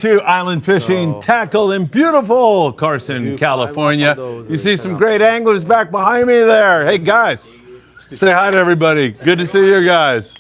To Island Fishing Tackle in beautiful Carson, California. You see some great anglers back behind me there. Hey guys, say hi to everybody. Good to see you guys.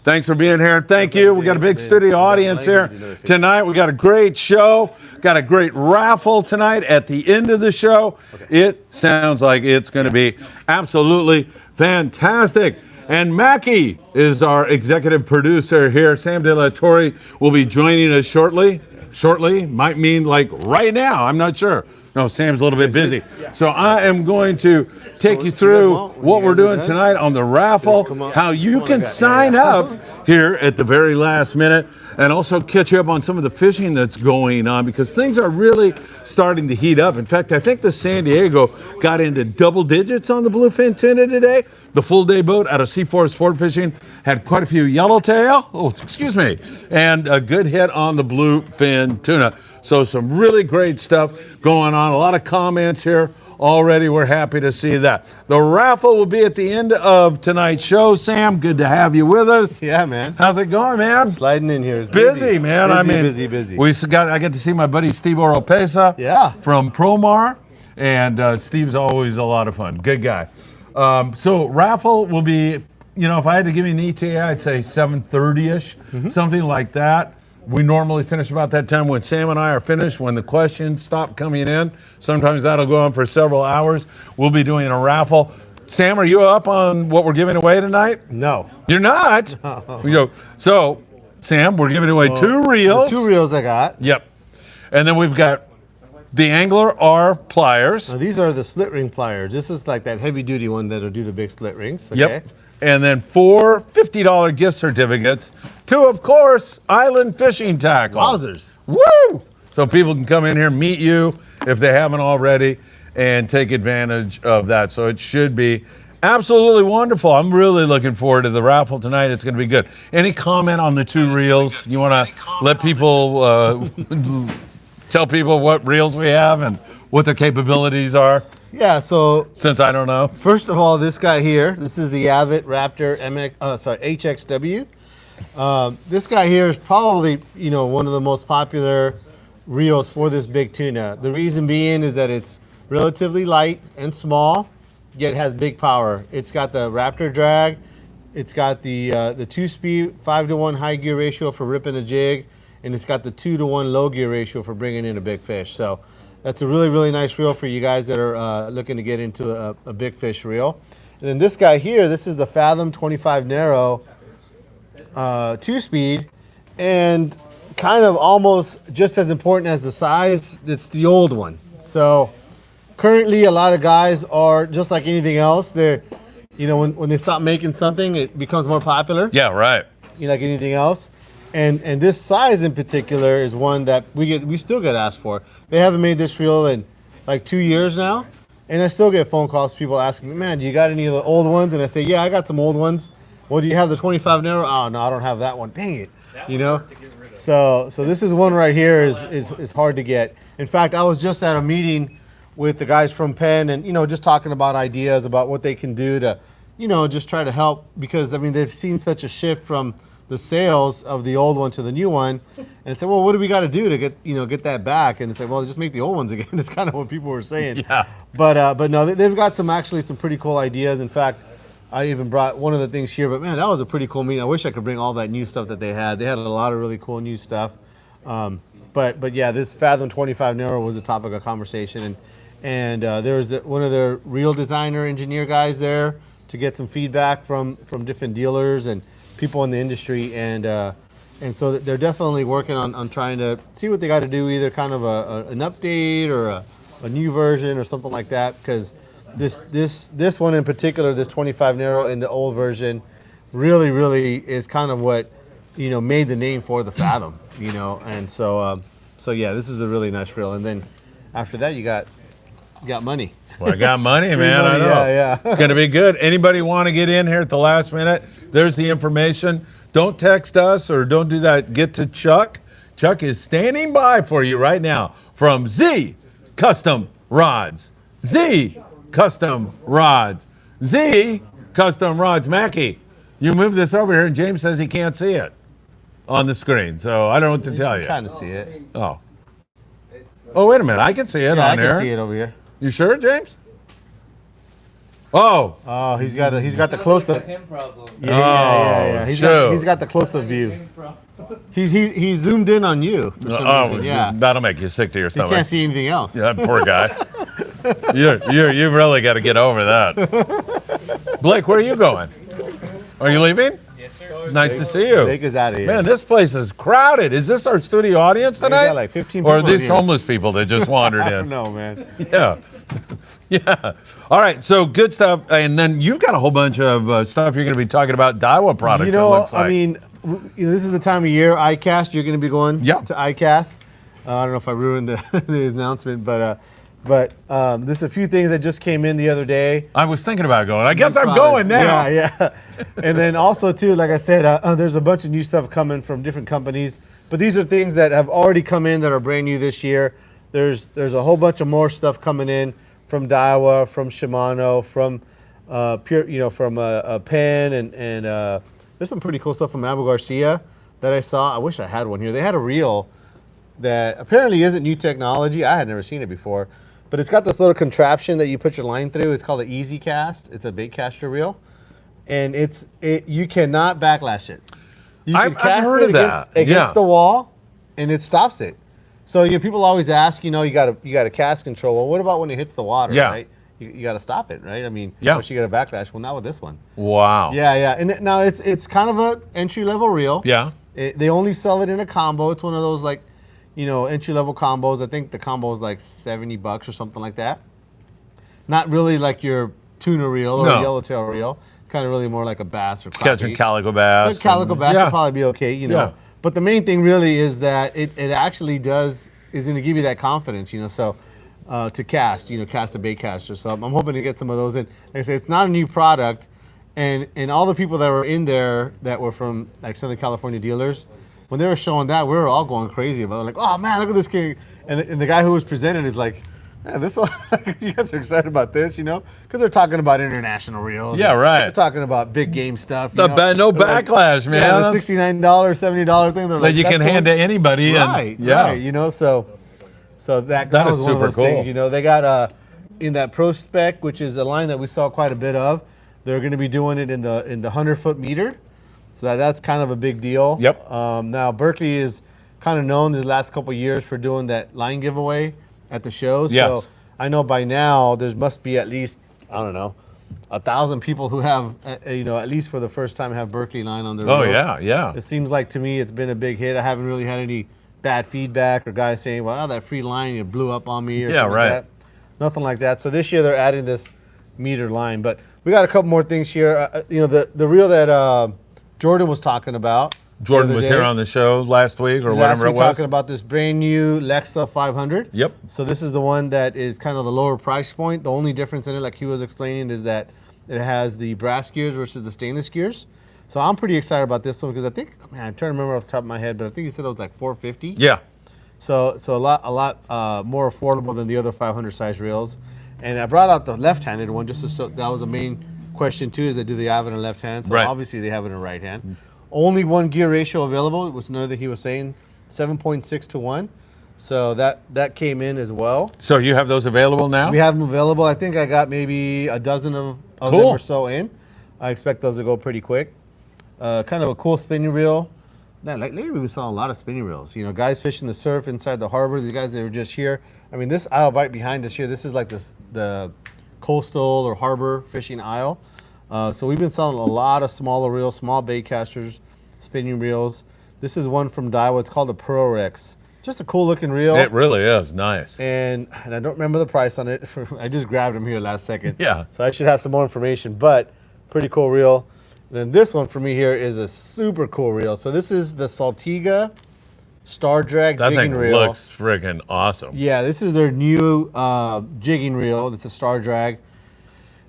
Thanks for being here. Thank you. We got a big studio audience here tonight. We got a great show. Got a great raffle tonight at the end of the show. It sounds like it's going to be absolutely fantastic. And Mackie is our executive producer here. Sam De La Torre will be joining us shortly. Shortly might mean like right now. I'm not sure. No, Sam's a little bit busy. So I am going to take you through what we're doing tonight on the raffle, how you can sign up here at the very last minute, and also catch you up on some of the fishing that's going on because things are really starting to heat up. In fact, I think the San Diego got into double digits on the bluefin tuna today. The full day boat out of C4 Sport Fishing had quite a few yellowtail, and a good hit on the bluefin tuna. So some really great stuff going on. A lot of comments here already. We're happy to see that. The raffle will be at the end of tonight's show. Sam, good to have you with us. Yeah, man. How's it going, man? Sliding in here. It's busy, man. Busy. I get to see my buddy Steve Oropesa from Promar, and Steve's always a lot of fun. Good guy. So raffle will be, if I had to give you an ETA, I'd say 7:30-ish, something like that. We normally finish about that time when Sam and I are finished, when the questions stop coming in. Sometimes that'll go on for several hours. We'll be doing a raffle. Sam, are you up on what we're giving away tonight? No. You're not? No. So, Sam, we're giving away 2 reels. The 2 reels I got. Yep. And then we've got the Angler R pliers. Now, these are the split ring pliers. This is like that heavy duty one that'll do the big split rings. Okay? Yep. And then 4 $50 gift certificates to, of course, Island Fishing Tackle. Wowzers. Woo! So people can come in here, meet you if they haven't already, and take advantage of that. So it should be absolutely wonderful. I'm really looking forward to the raffle tonight. It's going to be good. Any comment on the 2 reels? You want to let people tell people what reels we have and what their capabilities are? Yeah, so since I don't know. First of all, this guy here, this is the Avid Raptor HXW. This guy here is probably, one of the most popular reels for this big tuna. The reason being is that it's relatively light and small, yet has big power. It's got the Raptor drag. It's got the 2-speed 5-to-1 high gear ratio for ripping a jig, and it's got the 2-to-1 low gear ratio for bringing in a big fish. So that's a really, really nice reel for you guys that are looking to get into a big fish reel. And then this guy here, this is the Fathom 25 Narrow 2-speed, and kind of almost just as important as the size, it's the old one. So currently a lot of guys are just like anything else. They're, when they stop making something, it becomes more popular. Yeah, right. Like anything else. And this size in particular is one that we still get asked for. They haven't made this reel in like 2 years now, and I still get phone calls, people asking me, man, do you got any of the old ones? And I say, yeah, I got some old ones. Well, do you have the 25 narrow? Oh, no, I don't have that one. Dang it. So this is one right here is hard to get. In fact, I was just at a meeting with the guys from Penn and, just talking about ideas about what they can do to, just try to help, because, they've seen such a shift from the sales of the old one to the new one, and say, well, what do we got to do to get that back? And say, well, just make the old ones again. That's kind of what people were saying. Yeah. But no, they've got some pretty cool ideas. In fact, I even brought one of the things here. But man, that was a pretty cool meeting. I wish I could bring all that new stuff that they had. They had a lot of really cool new stuff. But yeah, this Fathom 25 Narrow was a topic of conversation, and there was one of their reel designer engineer guys there to get some feedback from different dealers and people in the industry, and so they're definitely working on trying to see what they got to do, either kind of an update or a new version or something like that, because this one in particular, this 25 Narrow in the old version, really is kind of what made the name for the Fathom, and so yeah, this is a really nice reel. And then after that, you got money. Well, I got money, man. Money, I know. Yeah. It's going to be good. Anybody want to get in here at the last minute? There's the information. Don't text us or don't do that. Get to Chuck. Chuck is standing by for you right now from Z Custom Rods. Z Custom Rods. Z Custom Rods. Mackie, you move this over here, and James says he can't see it. on the screen, so I don't know what to tell you. Kind of see it. Oh. Oh, wait a minute. I can see it Yeah, on I here. can see it over here. You sure, James? Oh. Oh, he's got the close up. Him problem. Yeah. He's shoot. got the close up view. He zoomed in on you for some reason. Yeah. That'll make you sick to your You stomach. can't see anything else. Yeah, that poor guy. You've really got to get over that. Blake, where are you going? Are you leaving? Yes, sir. Nice to see you. Take us out of here. Man, this place is crowded. Is this our studio audience We tonight? got like 15 Or are people in these here. homeless people that just wandered I don't in? know, man. Yeah. Yeah. All right. So good stuff. And then you've got a whole bunch of stuff you're going to be talking about Daiwa products. You it know, looks like. I mean, this is the time of year, ICAST, you're going to be going Yeah. to ICAST. I don't know if I ruined the announcement, but there's a few things that just came in the other day. I was thinking about going. I guess I'm going now. Yeah. And then also, too, like I said, there's a bunch of new stuff coming from different companies. But these are things that have already come in that are brand new this year. There's a whole bunch of more stuff coming in from Daiwa, from Shimano, from Penn, and there's some pretty cool stuff from Abu Garcia that I saw. I wish I had one here. They had a reel that apparently isn't new technology. I had never seen it before, but it's got this little contraption that you put your line through. It's called an Easy Cast. It's a bait caster reel, and you cannot backlash it. You I've cast heard it of that. against Yeah. the wall, and it stops it. So people always ask, you got a cast control. Well, what about when it hits the water? Yeah. Right? You got to stop it, right? I mean, Yeah. of course you got a backlash. Well, not with this one. Wow. Yeah. And now it's kind of a entry level reel. Yeah. They only sell it in a combo. It's one of those entry level combos. I think the combo is like $70 or something like that. Not really like your tuna reel or No. a yellowtail reel. Kind of really more like a bass or crappie. Catching calico bass. But calico bass Yeah. will probably be okay, Yeah. But the main thing really is that it actually is going to give you that confidence, So to cast a bait caster. So I'm hoping to get some of those in. Like I said, it's not a new product, and all the people that were in there that were from like Southern California dealers, when they were showing that, we were all going crazy about it. Like, oh man, look at this king. And the guy who was presenting is like, man, you guys are excited about this, because they're talking about international reels. Yeah, right. They're talking about big game stuff. No backlash, man. Yeah, the That's- $69, $70 thing. They're that like, you that's can the hand one- to anybody. Right, and, yeah. right. So that That was is one of super those cool. things. They got in that Pro Spec, which is a line that we saw quite a bit of. They're going to be doing it in the 100-foot meter, so that's kind of a big deal. Yep. Now Berkeley is kind of known these last couple of years for doing that line giveaway at the shows. Yes. So I know by now there must be at least 1,000 people who have at least for the first time have Berkeley line on their Oh, reels. yeah. It seems like to me it's been a big hit. I haven't really had any bad feedback or guys saying, well, that free line, it blew up on me or Yeah, something right. like that. Nothing like that. So this year they're adding this meter line. But we got a couple more things here. The reel that Jordan was talking about. Jordan the other was day. here on the show last week or Last whatever it week was. talking about this brand new Lexa 500. Yep. So this is the one that is kind of the lower price point. The only difference in it, like he was explaining, is that it has the brass gears versus the stainless gears. So I'm pretty excited about this one because I think, I'm trying to remember off the top of my head, but I think he said it was like $450. Yeah. So a lot more affordable than the other 500 size reels. And I brought out the left-handed one just so that was the main question too, is that do they have it in left hand? So Right. obviously they have it in right hand. Only one gear ratio available. It was another that he was saying, 7.6 to 1. So that came in as well. So you have those available now? We have them available. I think I got maybe a dozen of them Cool. or so in. I expect those to go pretty quick. Kind of a cool spinning reel. Man, like lately we saw a lot of spinning reels. Guys fishing the surf inside the harbor. These guys that were just here. I mean, this aisle right behind us here, this is like the coastal or harbor fishing aisle. So we've been selling a lot of smaller reels, small bait casters, spinning reels. This is one from Daiwa. It's called the Pro Rex. Just a cool looking reel. It really is nice. And I don't remember the price on it. I just grabbed them here last second. Yeah. So I should have some more information, but pretty cool reel. And then this one for me here is a super cool reel. So this is the Saltiga Star Drag That jigging thing reel. looks freaking awesome. Yeah, this is their new jigging reel. It's a Star Drag.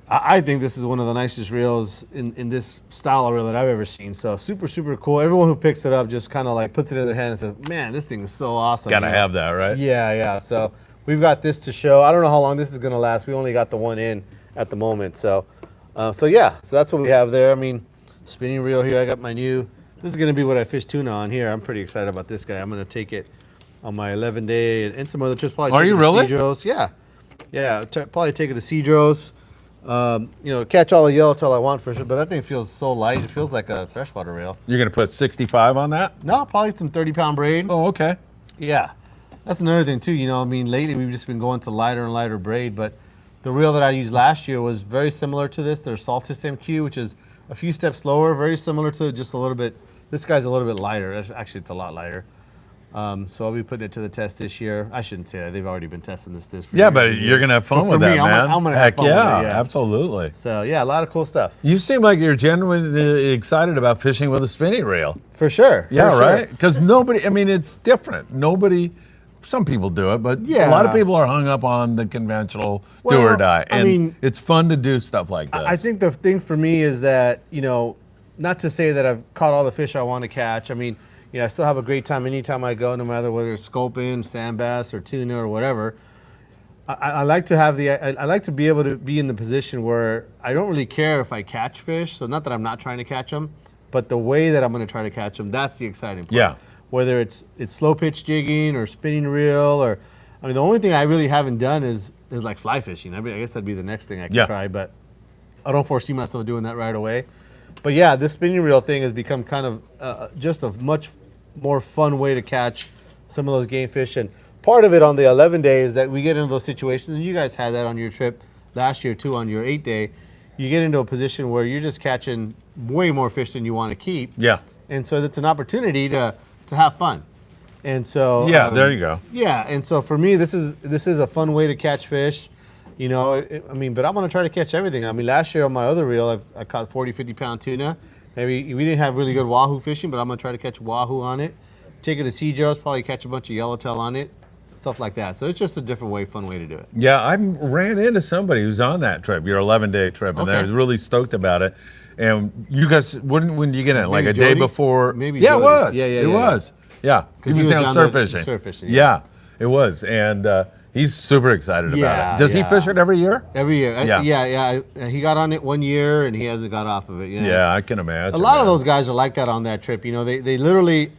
I think this is one of the nicest reels in this style of reel that I've ever seen. So super, super cool. Everyone who picks it up just kind of like puts it in their hand and says, man, this thing is so awesome. Gotta have that, right? Yeah. So we've got this to show. I don't know how long this is going to last. We only got the one in at the moment. So yeah, so that's what we have there. I mean, spinning reel here. I got my new, This is going to be what I fish tuna on here. I'm pretty excited about this guy. I'm going to take it on my 11-day and some other trips. Probably Are you really? Cedros. Yeah. Probably take it to Cedros. Catch all the yellowtail I want for sure, but that thing feels so light. It feels like a freshwater reel. You're going to put 65 on that? No, probably some 30-pound braid. Oh, okay. Yeah. That's another thing, too. Lately we've just been going to lighter and lighter braid, but the reel that I used last year was very similar to this. There's Saltus MQ, which is a few steps lower, very similar to just a little bit. This guy's a little bit lighter. Actually, it's a lot lighter. So I'll be putting it to the test this year. I shouldn't say that. They've already been testing this for Yeah, years but and you're years. going to have fun But with for that, me, man. I'm gonna have Heck fun with yeah, it, yeah. absolutely. So, yeah, a lot of cool stuff. You seem like you're genuinely excited about fishing with a spinning reel. For sure. Yeah, for right? Sure. Because it's different. Some people do it, but Yeah. a lot of people are hung up on the conventional do or die. And it's fun to do stuff like this. I think the thing for me is that, not to say that I've caught all the fish I want to catch. I still have a great time anytime I go, no matter whether it's sculpin, sand bass, or tuna or whatever. I like to have I like to be able to be in the position where I don't really care if I catch fish. So not that I'm not trying to catch them, but the way that I'm going to try to catch them, that's the exciting part. Yeah. Whether it's slow pitch jigging or spinning reel the only thing I really haven't done is like fly fishing. I guess that'd be the next thing I could try, but I don't foresee myself doing that right away. But yeah, this spinning reel thing has become kind of just a much more fun way to catch some of those game fish. And part of it on the 11-day is that we get into those situations, and you guys had that on your trip last year too on your 8-day. You get into a position where you're just catching way more fish than you want to keep. Yeah. And so it's an opportunity to have fun. And so there you go. Yeah, and so for me, this is a fun way to catch fish. But I'm going to try to catch everything. Last year on my other reel, I caught 40, 50-pound tuna. Maybe we didn't have really good wahoo fishing, but I'm going to try to catch wahoo on it. Take it to Cedros, probably catch a bunch of yellowtail on it, stuff like that. So it's just a different fun way to do it. Yeah, I ran into somebody who's on that trip, your 11-day trip, and I was really stoked about it. And you guys, when did you get in? Like a day before? Maybe Yeah, Jody. it was. Yeah. It was. Yeah, he was down surf fishing. Surf fishing. Yeah, it was. And he's super excited about it. Does he fish it every year? Every year. Yeah. He got on it one year, and he hasn't got off of it. Yeah, I can imagine. A lot of those guys are like that on that trip. They literally,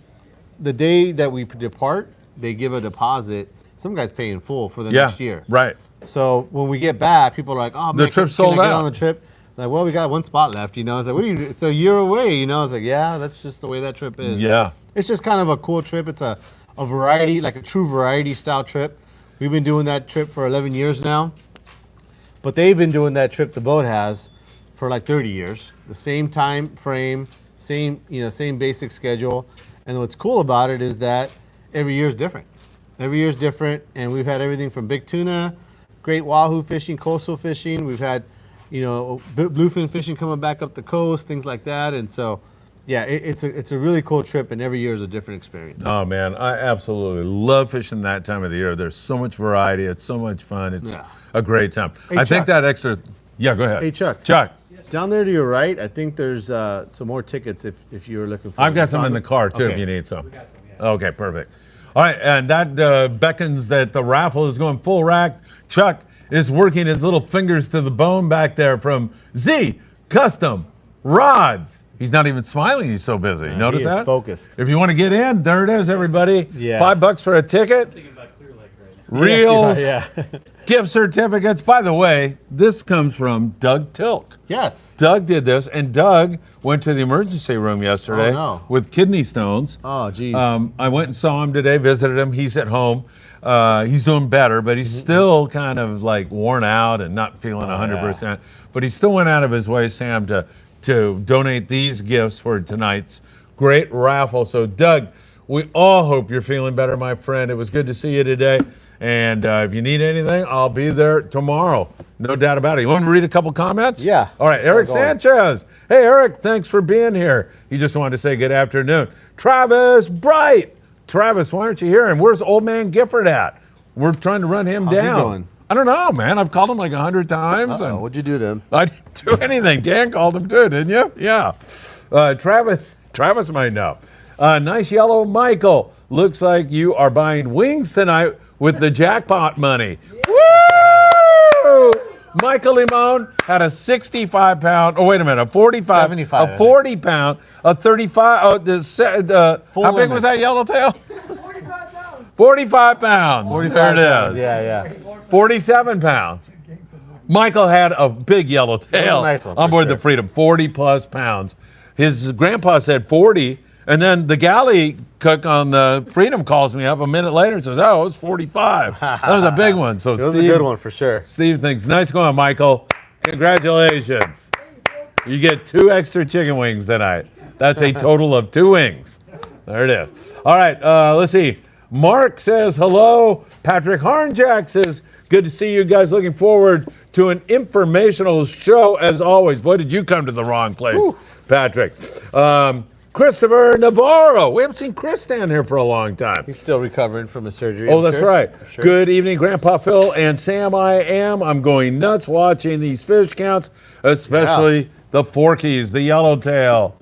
the day that we depart, they give a deposit. Some guys pay in full for the next year. Right. So when we get back, people are like, "Oh man, the trip's sold can I get out on the trip?" Like, well, we got one spot left. It's like, what do you? So you're away. It's like, yeah, that's just the way that trip is. Yeah. It's just kind of a cool trip. It's a variety, like a true variety style trip. We've been doing that trip for 11 years now, but they've been doing that trip, the boat has, for like 30 years. The same time frame, same basic schedule. And what's cool about it is that every year is different. Every year is different, and we've had everything from big tuna, great wahoo fishing, coastal fishing. We've had, bluefin fishing coming back up the coast, things like that. And so, yeah, it's a really cool trip, and every year is a different experience. Oh man, I absolutely love fishing that time of the year. There's so much variety. It's so much fun. It's a great time. Hey, I think Chuck. that extra. Yeah, go ahead. Hey, Chuck. Down there to your right, I think there's some more tickets if you're looking for. I've got some in the car too if you need some. Okay, perfect. All right, and that beckons that the raffle is going full rack. Chuck is working his little fingers to the bone back there from Z Custom Rods. He's not even smiling. He's so busy. Notice he is that? Focused. If you want to get in, there it is, everybody. Yeah. $5 for a ticket. Reels, gift certificates. By the way, this comes from Doug Tilk. Yes. Doug did this, and Doug went to the emergency room yesterday with kidney stones. Oh, geez. I went and saw him today, visited him. He's at home. He's doing better, but he's still kind of like worn out and not feeling 100%. But he still went out of his way, Sam, to donate these gifts for tonight's great raffle. So, Doug, we all hope you're feeling better, my friend. It was good to see you today. And if you need anything, I'll be there tomorrow. No doubt about it. You want me to read a couple comments? Yeah. All right, Eric Sanchez. Hey, Eric, thanks for being here. He just wanted to say good afternoon. Travis Bright. Travis, why aren't you here? And where's old man Gifford at? We're trying to run him down. How's he doing? I don't know, man. I've called him like 100 times. What'd you do to him? I didn't do anything. Dan called him too, didn't you? Yeah. Travis might know. Nice yellow Michael. Looks like you are buying wings tonight with the jackpot money. Woo! Michael Limon had a 65-pound. Oh, wait a minute, a 45, 75, a 40-pound, a 35. Oh, how big was that yellowtail? 45 pounds. 45 there it pounds. is. Yeah. 47 pounds. Michael had a big yellowtail nice one, on for board sure. the Freedom, 40 plus pounds. His grandpa said 40, and then the galley cook on the Freedom calls me up a minute later and says, "Oh, it was 45." That was a big one. So It was a good one for sure. Steve thinks, nice going, Michael. Congratulations. You get 2 extra chicken wings tonight. That's a total of 2 wings. There it is. All right, let's see. Mark says hello. Patrick Harnjack says, good to see you guys. Looking forward to an informational show as always. Boy, did you come to the wrong place, Patrick. Christopher Navarro. We haven't seen Chris down here for a long time. He's still recovering from his surgery. Oh, I'm that's sure. right. Sure. Good evening, Grandpa Phil and Sam. I'm going nuts watching these fish counts, especially the Forkies, the yellowtail.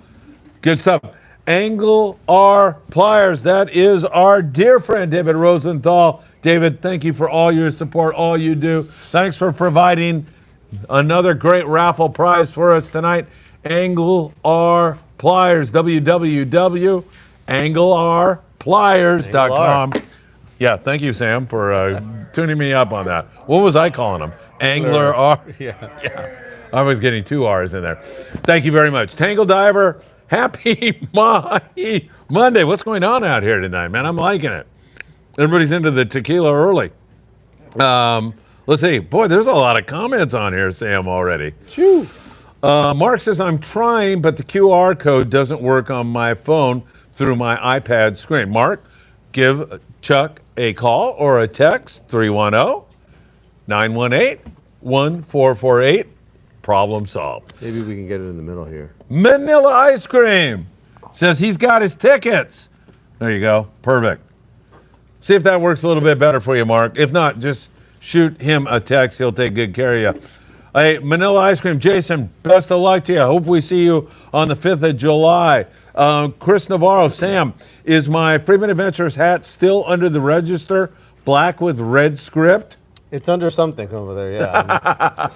Good stuff. Angle R Pliers. That is our dear friend, David Rosenthal. David, thank you for all your support, all you do. Thanks for providing another great raffle prize for us tonight. Angle R Pliers, www.anglerpliers.com. Yeah, thank you, Sam, for tuning me up on that. What was I calling them? Angler R? Yeah. I was getting 2 R's in there. Thank you very much. Tangle Diver, happy Monday. What's going on out here tonight, man? I'm liking it. Everybody's into the tequila early. Let's see. Boy, there's a lot of comments on here, Sam, already. Choo. Mark says, I'm trying, but the QR code doesn't work on my phone through my iPad screen. Mark, give Chuck a call or a text, 310-918-1448. Problem solved. Maybe we can get it in the middle here. Manila Ice Cream says he's got his tickets. There you go. Perfect. See if that works a little bit better for you, Mark. If not, just shoot him a text. He'll take good care of you. Hey, Manila Ice Cream. Jason, best of luck to you. Hope we see you on the 5th of July. Chris Navarro, Sam, is my Friedman Adventures hat still under the register, black with red script? It's under something over there, yeah.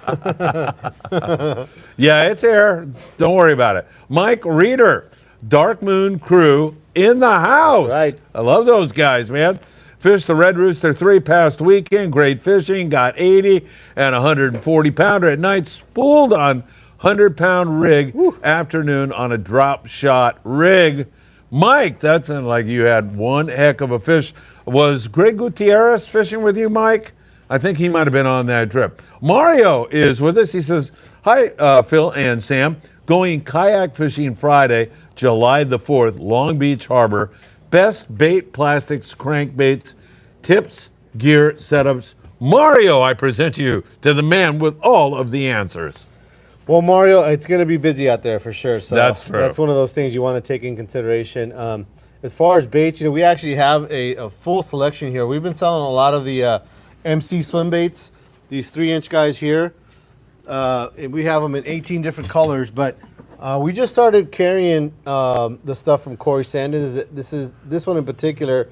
Yeah, it's here. Don't worry about it. Mike Reeder, Dark Moon Crew in the house. That's right. I love those guys, man. Fished the Red Rooster 3 past weekend. Great fishing. Got 80 and 140 pounder at night. Spooled on 100-pound rig. Afternoon on a drop shot rig. Mike, that sounded like you had one heck of a fish. Was Greg Gutierrez fishing with you, Mike? I think he might have been on that trip. Mario is with us. He says, hi, Phil and Sam. Going kayak fishing Friday, July the 4th, Long Beach Harbor. Best bait, plastics, crankbaits, tips, gear, setups. Mario, I present you to the man with all of the answers. Well, Mario, it's going to be busy out there for sure. So That's true. That's one of those things you want to take in consideration. As far as baits, we actually have a full selection here. We've been selling a lot of the MC swim baits, these 3-inch guys here. And we have them in 18 different colors, but we just started carrying the stuff from Corey Sandin. This one in particular,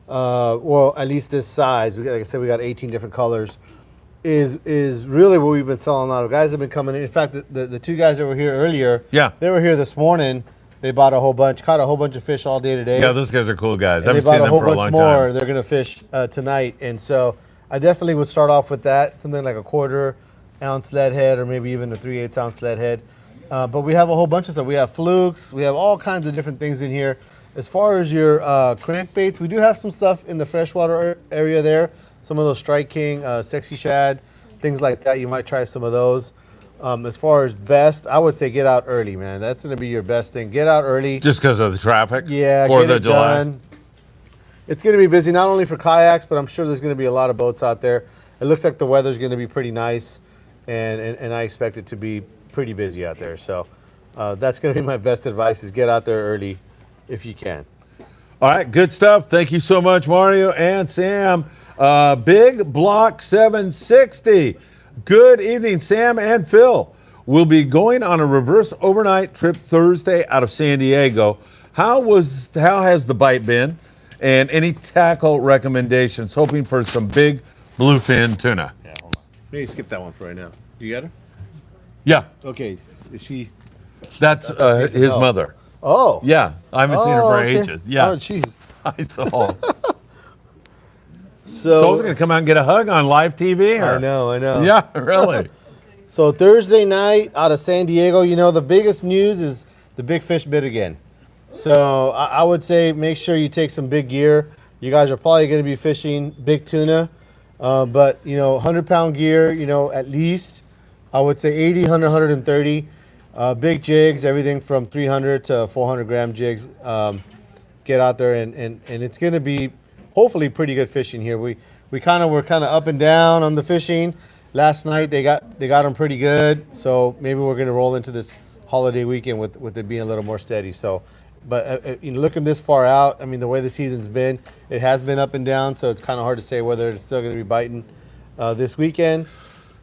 well, at least this size. Like I said, we got 18 different colors. Is really what we've been selling a lot of. Guys have been coming in. In fact, the 2 guys that were here earlier, they were here this morning. They bought a whole bunch, caught a whole bunch of fish all day today. Yeah, those guys are cool guys. I And haven't they seen bought a them whole for a bunch long more. time. They're going to fish tonight. And so I definitely would start off with that, something like a 1/4 ounce lead head or maybe even a 3/8 ounce lead head. But we have a whole bunch of stuff. We have flukes. We have all kinds of different things in here. As far as your crankbaits, we do have some stuff in the freshwater area there. Some of those Strike King, Sexy Shad, things like that. You might try some of those. As far as best, I would say get out early, man. That's going to be your best thing. Get out early. Just because of the traffic? Yeah, 4th get of it July. done. It's going to be busy, not only for kayaks, but I'm sure there's going to be a lot of boats out there. It looks like the weather's going to be pretty nice, and I expect it to be pretty busy out there. So that's going to be my best advice is get out there early if you can. All right, good stuff. Thank you so much, Mario and Sam. Big Block 760. Good evening, Sam and Phil. We'll be going on a reverse overnight trip Thursday out of San Diego. How has the bite been? And any tackle recommendations? Hoping for some big bluefin tuna. Yeah, hold on. Maybe skip that one for right now. You got her? Yeah, Okay. Is she? that's his mother. Oh. Yeah, I haven't seen her for okay. ages. Yeah, Oh, jeez. I saw. So Soul's gonna come out and get a hug on live TV. Or? I know. Yeah, really. So Thursday night out of San Diego, you know, the biggest news is the big fish bit again. So I would say make sure you take some big gear. You guys are probably going to be fishing big tuna, but you know, 100-pound gear, you know, at least. I would say 80, 100, 130. Big jigs, everything from 300 to 400-gram jigs. Get out there and it's going to be hopefully pretty good fishing here. We were kind of up and down on the fishing. Last night they got them pretty good, so maybe we're going to roll into this holiday weekend with it being a little more steady. So, but you know, looking this far out, I mean, the way the season's been, it has been up and down, so it's kind of hard to say whether it's still going to be biting this weekend.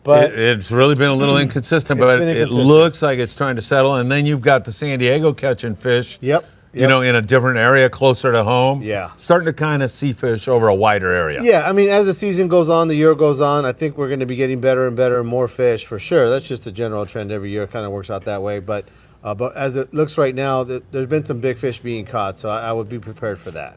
But It's really been a little inconsistent, but it looks like it's trying to settle. And then you've got the San Diego catching fish. Yep. You know, in a different area closer to home. Yeah. Starting to kind of see fish over a wider area. Yeah, I mean, as the season goes on, the year goes on, I think we're going to be getting better and better and more fish for sure. That's just the general trend every year. It kind of works out that way. But as it looks right now, there's been some big fish being caught, so I would be prepared for that.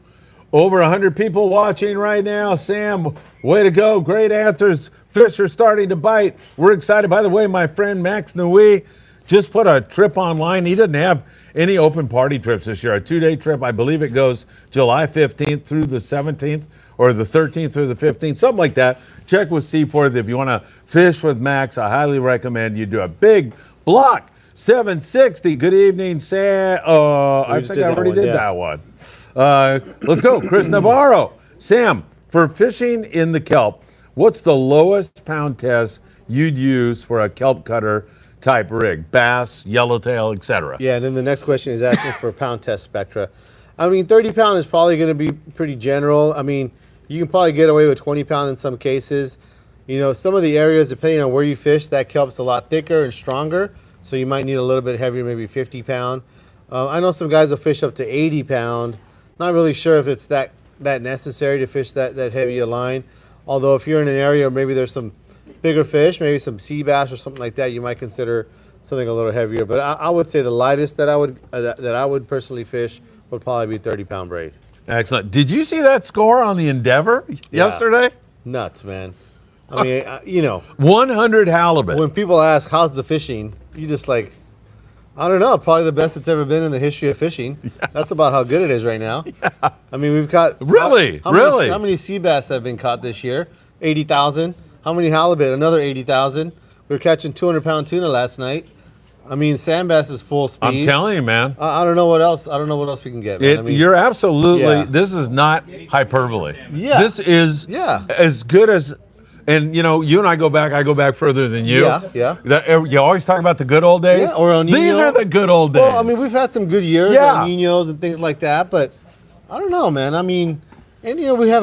Over 100 people watching right now. Sam, way to go. Great answers. Fish are starting to bite. We're excited. By the way, my friend Max Nui just put a trip online. He doesn't have any open party trips this year. A 2-day trip. I believe it goes July 15th through the 17th or the 13th through the 15th, something like that. Check with Seaforth. If you want to fish with Max, I highly recommend you do a big block. 760. Good evening, Sam. I think I already did that one. Let's go. Chris Navarro. Sam, for fishing in the kelp, what's the lowest pound test you'd use for a kelp cutter type rig? Bass, yellowtail, etc. Yeah, and then the next question is asking for pound test spectra. I mean, 30 pound is probably going to be pretty general. I mean, you can probably get away with 20 pound in some cases. You know, some of the areas, depending on where you fish, that kelp's a lot thicker and stronger. So you might need a little bit heavier, maybe 50 pound. I know some guys will fish up to 80 pound. Not really sure if it's that necessary to fish that heavy a line. Although if you're in an area where maybe there's some bigger fish, maybe some sea bass or something like that, you might consider something a little heavier. But I would say the lightest that I would personally fish would probably be 30 pound braid. Excellent. Did you see that score on the Endeavor yesterday? Nuts, man. I mean, you know, 100 halibut. when people ask how's the fishing, you just like, I don't know, probably the best it's ever been in the history of fishing. Yeah. That's about how good it is right now. Yeah. I mean, we've caught really. How many sea bass have been caught this year? 80,000. How many halibut? Another 80,000. We were catching 200-pound tuna last night. I mean, sand bass is full speed. I'm telling you, man. I don't know what else. I don't know what else we can get. Man. I mean, you're absolutely. This is not hyperbole. Yeah. This is as good as. And you know, you and I go back further than you. Yeah. You always talk about the good old days. Yeah, or El Nino. These are the good old days. Well, I mean, we've had some good years, El Ninos and things like that, but I don't know, man. I mean, and you know, we have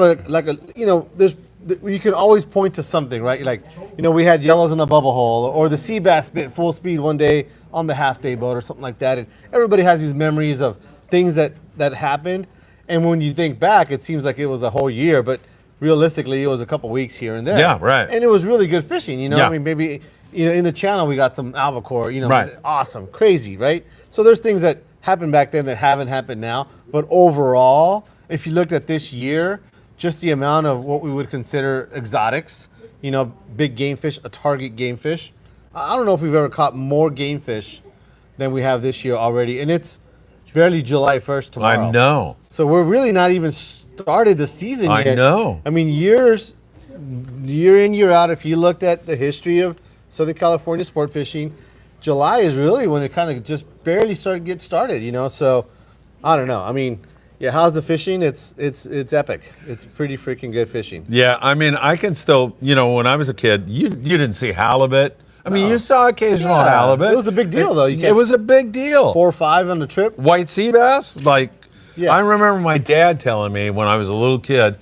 you can always point to something, right? Like, you know, we had yellows in the bubble hole, or the sea bass bit full speed one day on the half-day boat or something like that. And everybody has these memories of things that happened. And when you think back, it seems like it was a whole year, but realistically, it was a couple weeks here and there. Yeah, right. And it was really good fishing, you know? Yeah. I mean, maybe, you know, in the channel, we got some albacore, you know, right. Awesome, crazy, right? So there's things that happened back then that haven't happened now. But overall, if you looked at this year, just the amount of what we would consider exotics, you know, big game fish, a target game fish. I don't know if we've ever caught more game fish than we have this year already. And it's barely July 1st tomorrow. I know. So we're really not even started the season yet. I know. I mean, year in, year out, if you looked at the history of Southern California sport fishing, July is really when it kind of just barely get started, you know? So I don't know. I mean, yeah, how's the fishing? It's epic. It's pretty freaking good fishing. Yeah, I mean, I can still, you know, when I was a kid, you didn't see halibut. I mean, you saw occasional halibut. It was a big deal, though. It was a big deal. 4 or 5 on the trip. White sea bass, like, yeah. I remember my dad telling me when I was a little kid,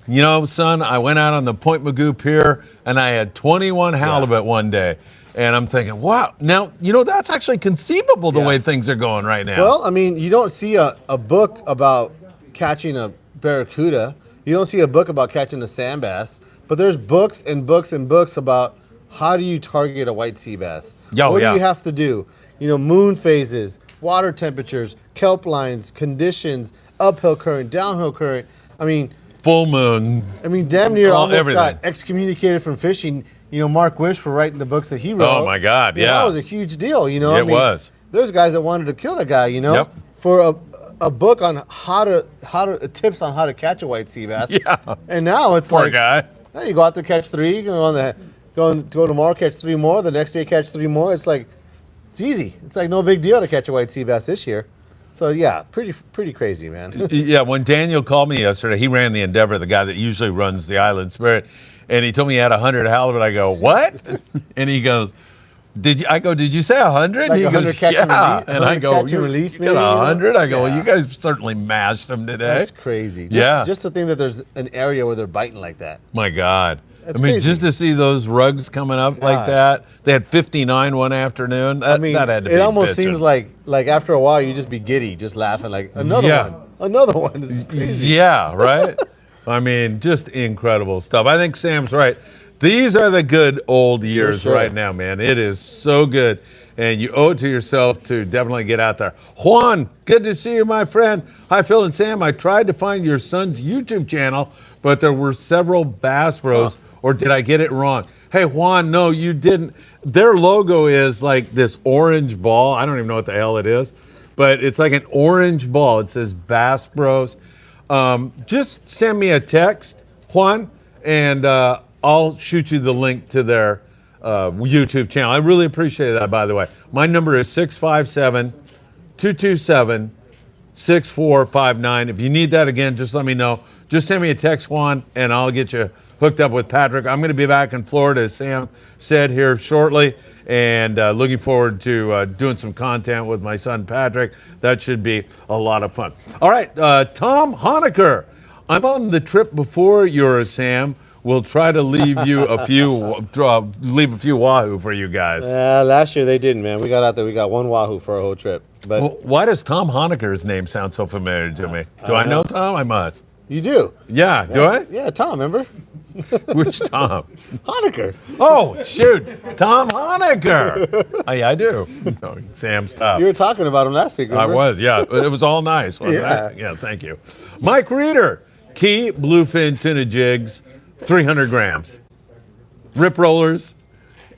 you know, son, I went out on the Point Magoo Pier and I had 21 halibut one day. And I'm thinking, wow, now, you know, that's actually conceivable the way things are going right now. Well, I mean, you don't see a book about catching a barracuda. You don't see a book about catching a sand bass. But there's books and books and books about how do you target a white sea bass? Oh, What yeah. do you have to do? You know, moon phases, water temperatures, kelp lines, conditions, uphill current, downhill current. I mean, Full moon. damn near almost everything. got excommunicated from fishing. You know, Mark Wish for writing the books that he wrote. Oh, my God, You know, yeah. that was a huge deal, you know. It was. There's guys that wanted to kill the guy, you know, Yep. for a book on how to tips on how to catch a white sea bass. Yeah. And now it's Poor like, guy. hey, you go out there, catch 3, you go tomorrow, catch 3 more, the next day catch 3 more. It's like, it's easy. It's like no big deal to catch a white sea bass this year. So yeah, pretty crazy, man. Yeah, when Daniel called me yesterday, he ran the Endeavor, the guy that usually runs the Island Spirit, and he told me he had 100 halibut. I go, what? And he goes, did you say 100? Like he 100 goes, catch and yeah. release- And I 100 go, catch and you release got maybe, you know? 100? I go, well, Yeah. you guys certainly mashed them today. That's crazy. Just to think that there's an area where they're biting like that. My God. That's I mean, crazy. just to see those rugs coming up like Gosh. that. They had 59 one afternoon. That, that had to be it almost bitchin'. seems like after a while you just be giddy, just laughing like another Yeah. one. Another one. This is crazy. Yeah, right? I mean, just incredible stuff. I think Sam's right. These are the good old years sure. right now, man. It is so good. And you owe it to yourself to definitely get out there. Juan, good to see you, my friend. Hi, Phil and Sam. I tried to find your son's YouTube channel, but there were several Bass Bros, or did I get it wrong? Hey, Juan, no, you didn't. Their logo is like this orange ball. I don't even know what the hell it is, but it's like an orange ball. It says Bass Bros. Just send me a text, Juan, and I'll shoot you the link to their YouTube channel. I really appreciate that, by the way. My number is 657-227-6459. If you need that again, just let me know. Just send me a text, Juan, and I'll get you hooked up with Patrick. I'm going to be back in Florida, as Sam said, here shortly, and looking forward to doing some content with my son, Patrick. That should be a lot of fun. All right, Tom Honecker. I'm on the trip before yours, Sam. We'll try to leave you a few wahoo for you guys. Last year they didn't, man. We got out there. We got 1 wahoo for our whole trip. But Well, why does Tom Honecker's name sound so familiar to me? Do I know Tom? I must. you do. Yeah, do I? Yeah, Tom, remember? Which Tom? Honecker. Oh, shoot. Tom Honecker. Oh, yeah, I do. No, Sam, stop. You were talking about him last week, I remember? was, yeah. It was all nice, wasn't Yeah. it? Yeah, thank you. Mike Reeder, key bluefin tuna jigs, 300 grams. Rip rollers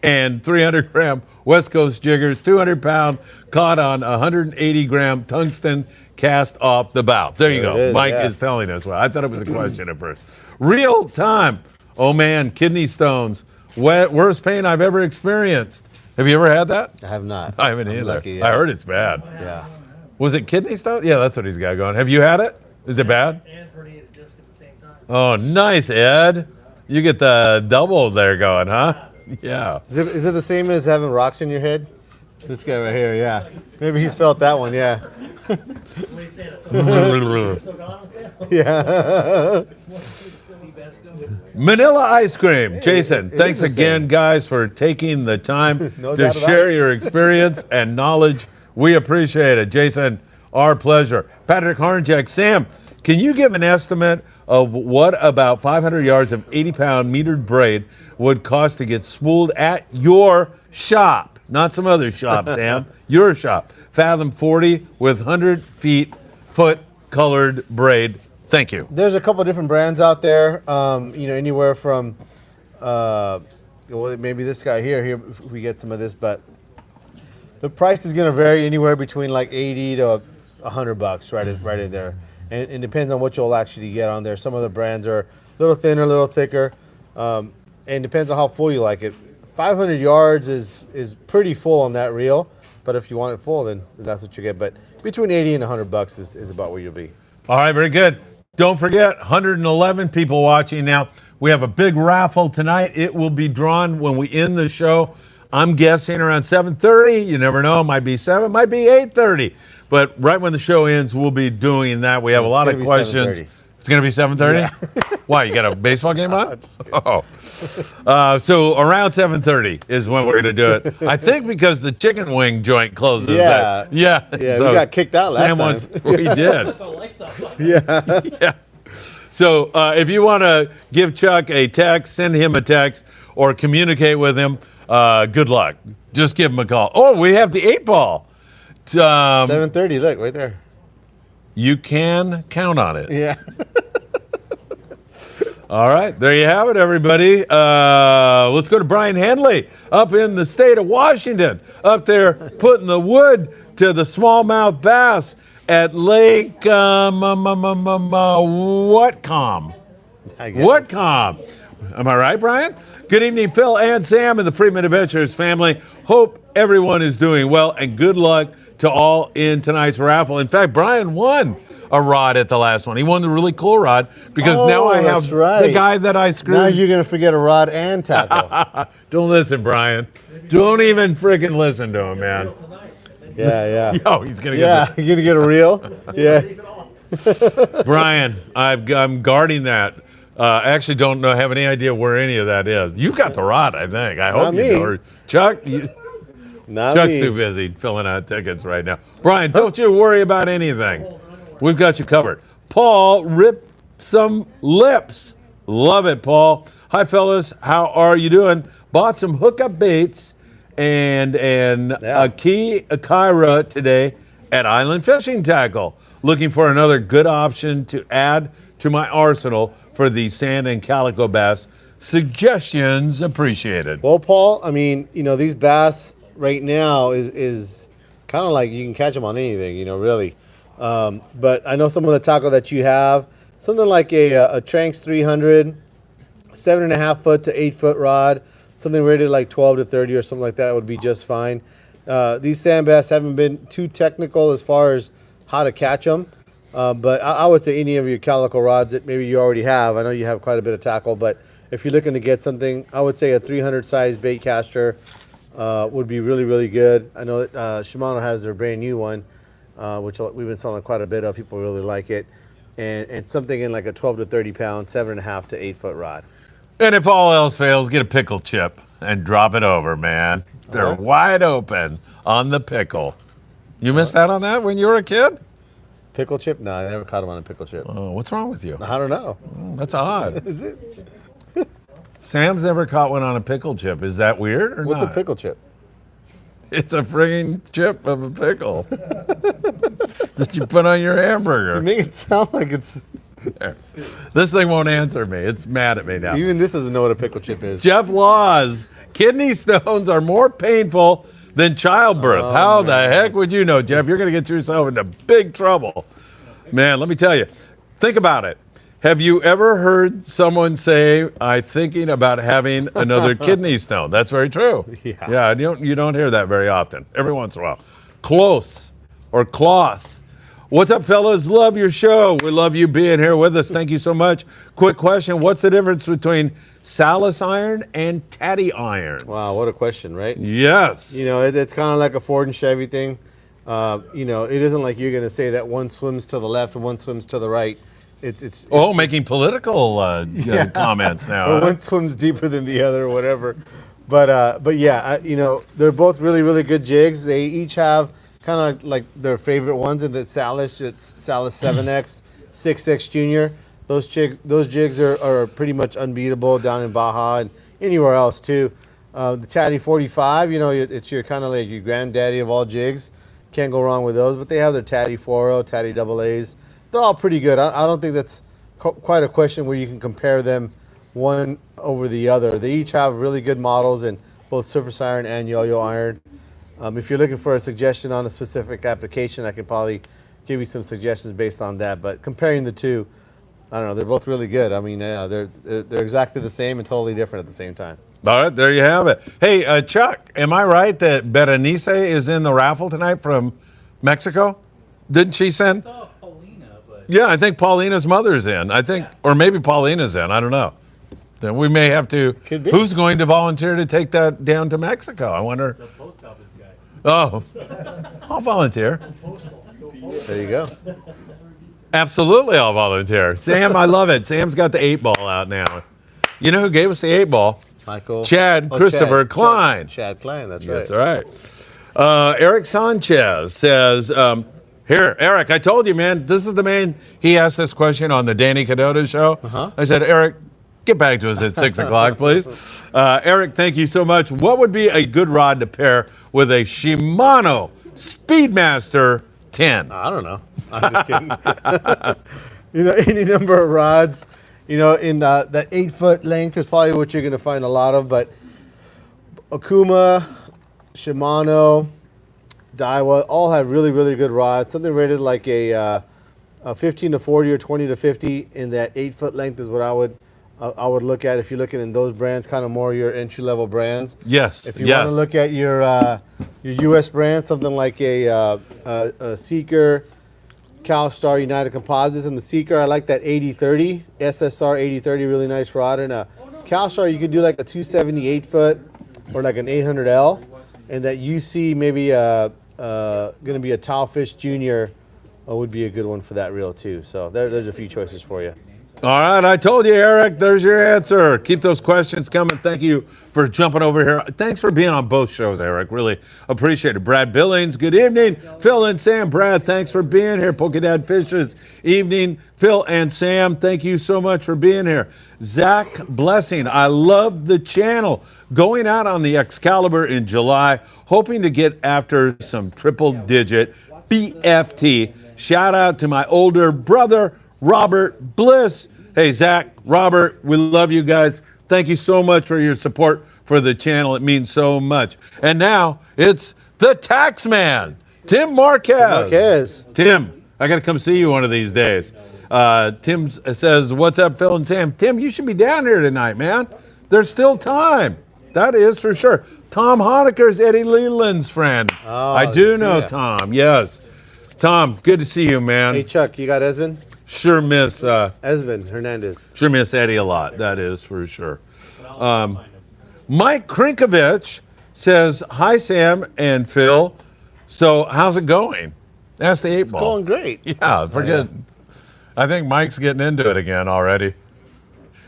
and 300-gram West Coast jiggers, 200-pound, caught on 180-gram tungsten cast off the bow. There you There go. it is, Mike yeah. is telling us. Well, I thought it was a question at first. Real time. Oh, man, kidney stones. Worst pain I've ever experienced. Have you ever had that? I have not. I haven't I'm either. lucky, yeah. I heard it's bad. Yeah. Was it kidney stone? Yeah, that's what he's got going. Have you had it? Is it bad? And herniated disc at the same time. Oh, nice, Ed. You get the double there going, huh? Yeah. Is it the same as having rocks in your head? This guy right here, yeah. Maybe he's felt that one, yeah. What do you say? Still gone with Sam? Yeah. Manila ice cream. Jason, it thanks is the again, same. guys, for taking the time No to doubt about share it. your experience and knowledge. We appreciate it. Jason, our pleasure. Patrick Harnjack, Sam, can you give an estimate of what about 500 yards of 80-pound metered braid would cost to get spooled at your shop? Not some other shop, Sam. Your shop. Fathom 40 with 100 foot colored braid. Thank you. There's a couple different brands out there. You know, anywhere from, well, maybe this guy here if we get some of this, but the price is going to vary anywhere between like 80 to $100 right in there. And it depends on what you'll actually get on there. Some of the brands are a little thinner, a little thicker, and depends on how full you like it. 500 yards is pretty full on that reel, but if you want it full, then that's what you get. But between 80 and $100 is about where you'll be. All right, very good. Don't forget, 111 people watching now. We have a big raffle tonight. It will be drawn when we end the show. I'm guessing around 7:30. You never know. It might be 7, might be 8:30. But right when the show ends, we'll be doing that. We have a lot of gonna be questions. 7:30. It's going to be 7:30? Why, you got a baseball game on? Oh. So around 7:30 is when we're going to do it. I think because the chicken wing joint closes. Yeah. Yeah. Yeah, we got kicked out last time. We did. The lights off. Yeah. Yeah. So if you want to give Chuck a text, send him a text, or communicate with him, good luck. Just give him a call. Oh, we have the 8-ball. 7:30. Look right there. You can count on it. Yeah. All right, there you have it, everybody. Let's go to Brian Henley up in the state of Washington, up there putting the wood to the smallmouth bass at Lake Whatcom. Whatcom. Am I right, Brian? Good evening, Phil and Sam and the Friedman Adventures family. Hope everyone is doing well, and good luck to all in tonight's raffle. In fact, Brian won a rod at the last one. He won the really cool rod because now I have the guy that I screwed. Now you're going to forget a rod and tackle. Don't listen, Brian. Don't even freaking listen to him, man. Yeah. Yo, he's going to get you're going to get a reel? Yeah. Brian, I'm guarding that. I actually don't have any idea where any of that is. You got the rod, I think. I hope you know. Chuck, Chuck's too busy filling out tickets right now. Brian, don't you worry about anything. We've got you covered. Paul, rip some lips. Love it, Paul. Hi, fellas. How are you doing? Bought some hookup baits and a key Akira today at Island Fishing Tackle. Looking for another good option to add to my arsenal for the sand and calico bass. Suggestions appreciated. Well, Paul, I mean, these bass right now is kind of like you can catch them on anything, really. But I know some of the tackle that you have, something like a Tranx 300, 7.5 foot to 8 foot rod, something rated like 12 to 30 or something like that would be just fine. These sand bass haven't been too technical as far as how to catch them. But I would say any of your calico rods that maybe you already have. I know you have quite a bit of tackle, but if you're looking to get something, I would say a 300 size bait caster would be really, really good. I know that Shimano has their brand new one, which we've been selling quite a bit of. People really like it. And something in like a 12 to 30 pound, 7.5 to 8 foot rod. And if all else fails, get a pickle chip and drop it over, man. They're wide open on the pickle. You missed out on that when you were a kid? Pickle chip? No, I never caught him on a pickle chip. Oh, what's wrong with you? I don't know. That's odd. Is it? Sam's never caught one on a pickle chip. Is that weird or What's not? a pickle chip? It's a frigging chip of a pickle that you put on your hamburger. You make it sound like it's... There. This thing won't answer me. It's mad at me now. Even this doesn't know what a pickle chip is. Jeff Laws, kidney stones are more painful than childbirth. How the heck would you know, Jeff? You're going to get yourself into big trouble. Man, let me tell you. Think about it. Have you ever heard someone say, I'm thinking about having another kidney stone? That's very true. Yeah, you don't hear that very often. Every once in a while. Close or Kloss. What's up, fellas? Love your show. We love you being here with us. Thank you so much. Quick question. What's the difference between Salis iron and Tatty iron? Wow, what a question, right? Yes. It's kind of like a Ford and Chevy thing. It isn't like you're going to say that one swims to the left and one swims to the right. It's making political comments now. Or one swims deeper than the other or whatever. But yeah, they're both really, really good jigs. They each have kind of like their favorite ones. In the Salis, it's Salis 7X, 6X Junior. Those jigs are pretty much unbeatable down in Baja and anywhere else too. The Tatty 45, it's your kind of like your granddaddy of all jigs. Can't go wrong with those. But they have their Tatty 40, Tatty AA's. They're all pretty good. I don't think that's quite a question where you can compare them one over the other. They each have really good models in both surface iron and yo-yo iron. If you're looking for a suggestion on a specific application, I could probably give you some suggestions based on that. But comparing the two, I don't know, they're both really good. I mean, they're exactly the same and totally different at the same time. All right, there you have it. Hey, Chuck, am I right that Berenice is in the raffle tonight from Mexico? Didn't she send? Yeah, I think Paulina's mother's in. Or maybe Paulina's in. I don't know. Then we may have to. Could be. Who's going to volunteer to take that down to Mexico? I wonder. The post office guy. Oh, I'll volunteer. There you go. Absolutely, I'll volunteer. Sam, I love it. Sam's got the 8-ball out now. You know who gave us the 8-ball? Michael. Chad Christopher Klein. Chad Klein, that's That's right. right. Eric Sanchez says, Here, Eric, I told you, man, this is the man. He asked this question on the Danny Cadota show. I said, Eric, get back to us at 6 o'clock, please. Eric, thank you so much. What would be a good rod to pair with a Shimano Speedmaster 10? I don't know. I'm just kidding. Any number of rods. In that 8-foot length is probably what you're going to find a lot of. But Okuma, Shimano, Daiwa all have really, really good rods. Something rated like a 15 to 40 or 20 to 50 in that 8-foot length is what I would look at if you're looking in those brands, kind of more your entry-level brands. Yes. If you want to look at your U.S. brand, something like a Seeker, CalStar, United Composites, and the Seeker, I like that 8030 SSR 8030, really nice rod. And a CalStar, you could do like a 278 foot or like an 800L, and that UC maybe going to be a Towfish Junior would be a good one for that reel too. So there's a few choices for you. All right, I told you, Eric, there's your answer. Keep those questions coming. Thank you for jumping over here. Thanks for being on both shows, Eric. Really appreciate it. Brad Billings, good evening. Phil and Sam. Brad, thanks for being here. Polka Dad Fishes, evening. Phil and Sam, thank you so much for being here. Zach Blessing, I love the channel. Going out on the Excalibur in July, hoping to get after some triple-digit BFT. Shout out to my older brother, Robert Bliss. Hey, Zach, Robert, we love you guys. Thank you so much for your support for the channel. It means so much. And now it's the tax man, Tim Marquez. Tim, I got to come see you one of these days. Tim says, what's up, Phil and Sam? Tim, you should be down here tonight, man. There's still time. That is for sure. Tom Honecker's Eddie Leland's friend. Oh, I do know Tom, yes. Tom, good to see you, man. Hey, Chuck, you got Esvin? Sure miss Esvin Hernandez. Sure miss Eddie a lot. That is for sure. Mike Krinkovich says, hi, Sam and Phil. So how's it going? That's the 8 ball. It's going great. Yeah, forget. I think Mike's getting into it again already.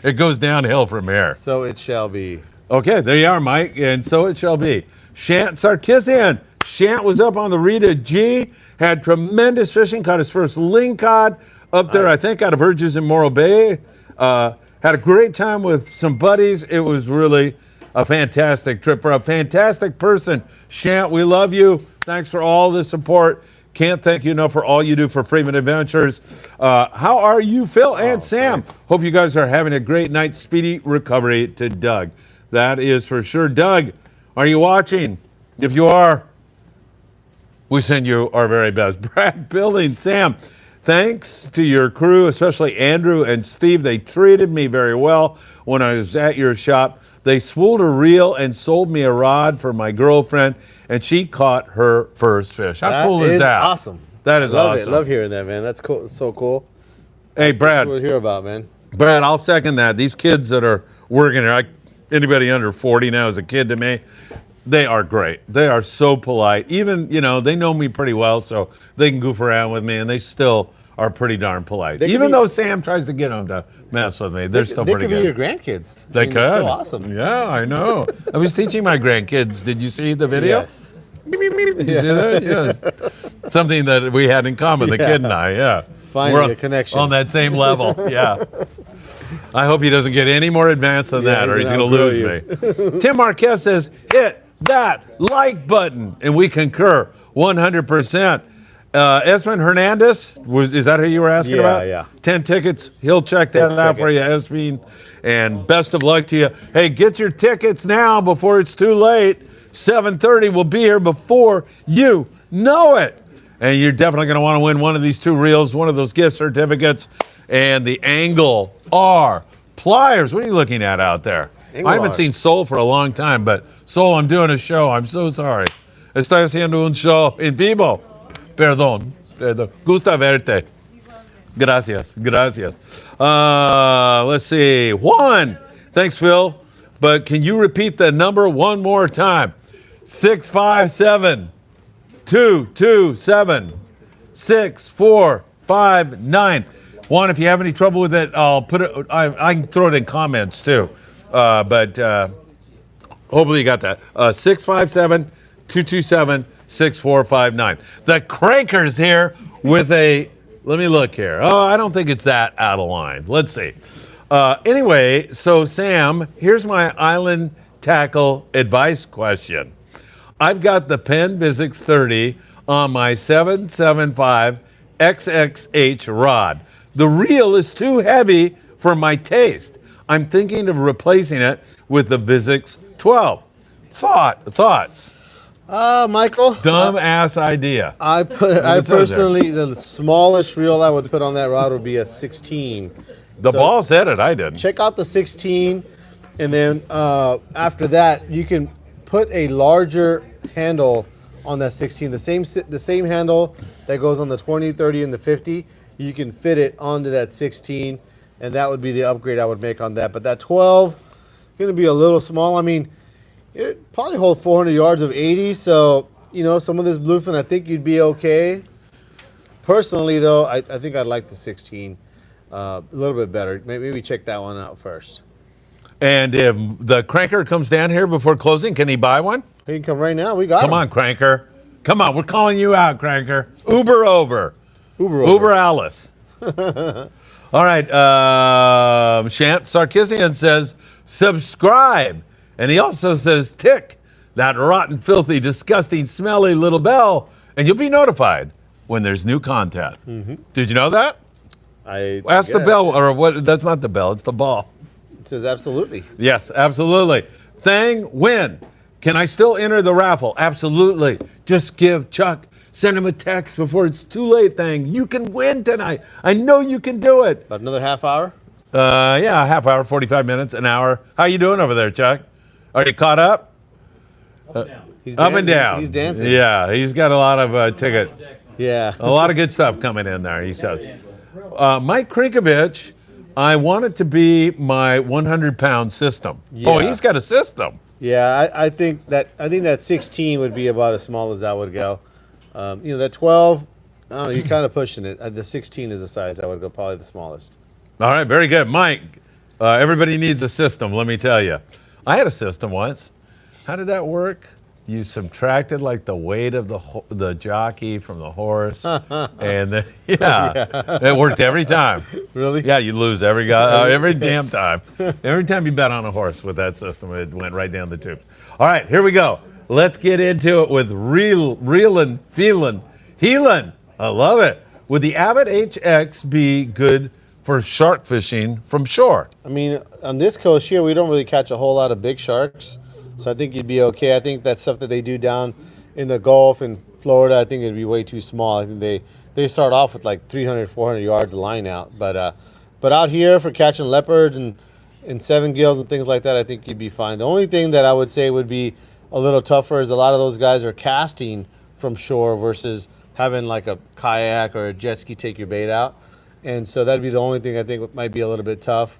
It goes downhill from here. So it shall be. Okay, there you are, Mike, and so it shall be. Shant Sarkisian. Shant was up on the Rita G, had tremendous fishing, caught his first lingcod up there, I think, out of Urges in Morro Bay. Had a great time with some buddies. It was really a fantastic trip for a fantastic person. Shant, we love you. Thanks for all the support. Can't thank you enough for all you do for Friedman Adventures. How are you, Phil and Sam? Thanks. Hope you guys are having a great night. Speedy recovery to Doug. That is for sure. Doug, are you watching? If you are, we send you our very best. Brad, Billings, Sam, thanks to your crew, especially Andrew and Steve. They treated me very well when I was at your shop. They spooled a reel and sold me a rod for my girlfriend, and she caught her first fish. How cool is that? Awesome. That is Love awesome. it. Love hearing that, man. That's cool. It's so cool. Hey, Brad. That's what we hear about, man. Brad, I'll second that. These kids that are working here, anybody under 40 now is a kid to me. They are great. They are so polite. Even, they know me pretty well, so they can goof around with me, and they still are pretty darn polite. Even though Sam tries to get them to mess with me, they're still pretty good. They could be your grandkids. They could. That's so awesome. Yeah, I know. I was teaching my grandkids. Did you see the video? Yes. You see that? Yeah. Something that we had in common, the kid and I, yeah. Finally, a connection. On that same level, yeah. I hope he doesn't get any more advanced than that, or he's going to lose me. Tim Marquez says, hit that like button, and we concur 100%. Esvin Hernandez, is that who you were asking about? Yeah. 10 tickets. He'll check that out for you, Esvin. And best of luck to you. Hey, get your tickets now before it's too late. 7:30 will be here before you know it. And you're definitely going to want to win one of these 2 reels, one of those gift certificates, and the Angle R pliers. What are you looking at out there? I haven't seen Sol for a long time, but Sol, I'm doing a show. I'm so sorry. Estoy haciendo un show en vivo. Perdón. Gusta verte. Gracias. Let's see. Juan. Thanks, Phil. But can you repeat the number one more time? 657 227 6459. Juan, if you have any trouble with it, I'll put it. I can throw it in comments too. But hopefully you got that. 657 227 6459. The Cranker's here with a, let me look here. Oh, I don't think it's that out of line. Let's see. Anyway, so Sam, here's my island tackle advice question. I've got the Penn Visix 30 on my 775 XXH rod. The reel is too heavy for my taste. I'm thinking of replacing it with the Visix 12. Thoughts? Michael. Dumb ass idea. I personally, the smallest reel I would put on that rod would be a 16. The ball said it, I didn't. Check out the 16, and then after that, you can put a larger handle on that 16. The same handle that goes on the 20, 30, and the 50. You can fit it onto that 16, and that would be the upgrade I would make on that. But that 12 is going to be a little small. I mean, it probably holds 400 yards of 80. So some of this bluefin, I think you'd be okay. Personally, though, I think I'd like the 16. A little bit better. Maybe check that one out first. And if the Cranker comes down here before closing, can he buy one? He can come right now. We got him. Come on, Cranker. Come on, we're calling you out, Cranker. Uber over. Uber Alice. All right. Shant Sarkisian says, subscribe. And he also says, tick that rotten, filthy, disgusting, smelly little bell, and you'll be notified when there's new content. Mm-hmm. Did you know that? Ask the bell, or what? That's not the bell, it's the ball. It says absolutely. Yes, absolutely. Thang, win. Can I still enter the raffle? Absolutely. Just give Chuck, send him a text before it's too late, Thang. You can win tonight. I know you can do it. About another half hour? Yeah, a half hour, 45 minutes, an hour. How you doing over there, Chuck? Are you caught up? Up and down. He's up and down. He's dancing. Yeah, he's got a lot of ticket. Yeah. A lot of good stuff coming in there, he says. Mike Krinkovich, I want it to be my 100-pound system. Yeah. Oh, he's got a system. Yeah, I think that 16 would be about as small as that would go. That 12, I don't know, you're kind of pushing it. The 16 is the size I would go, probably the smallest. All right, very good. Mike, everybody needs a system, let me tell you. I had a system once. How did that work? You subtracted like the weight of the jockey from the horse, and then, it worked every time. Really? Yeah, you lose every damn time. Every time you bet on a horse with that system, it went right down the tube. All right, here we go. Let's get into it with reelin', feelin', heelin'. I love it. Would the Abbott HX be good for shark fishing from shore? I mean, on this coast here, we don't really catch a whole lot of big sharks. So I think you'd be okay. I think that stuff that they do down in the Gulf in Florida, I think it'd be way too small. I think they start off with like 300, 400 yards of line out. But out here for catching leopards and 7-gills and things like that, I think you'd be fine. The only thing that I would say would be a little tougher is a lot of those guys are casting from shore versus having like a kayak or a jet ski take your bait out. And so that'd be the only thing I think might be a little bit tough.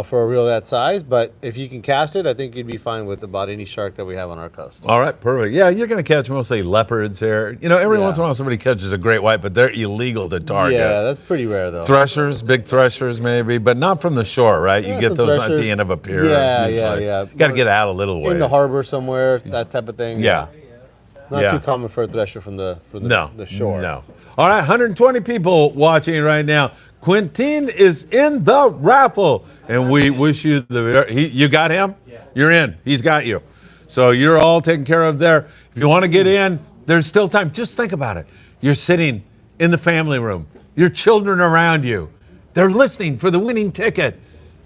For a reel that size, but if you can cast it, I think you'd be fine with about any shark that we have on our coast. All right, perfect. Yeah, you're going to catch mostly leopards here. Every once in a while somebody catches a great white, but they're illegal to target. Yeah, that's pretty rare though. Threshers, big threshers maybe, but not from the shore, right? You get those at the end of a pier. Yeah. Got to get out a little way. In the harbor somewhere, that type of thing. Yeah. Not too common for a thresher from the shore. No. All right, 120 people watching right now. Quintin is in the raffle, and we wish you you got him? Yeah. You're in. He's got you. So you're all taken care of there. If you want to get in, there's still time. Just think about it. You're sitting in the family room. Your children around you. They're listening for the winning ticket.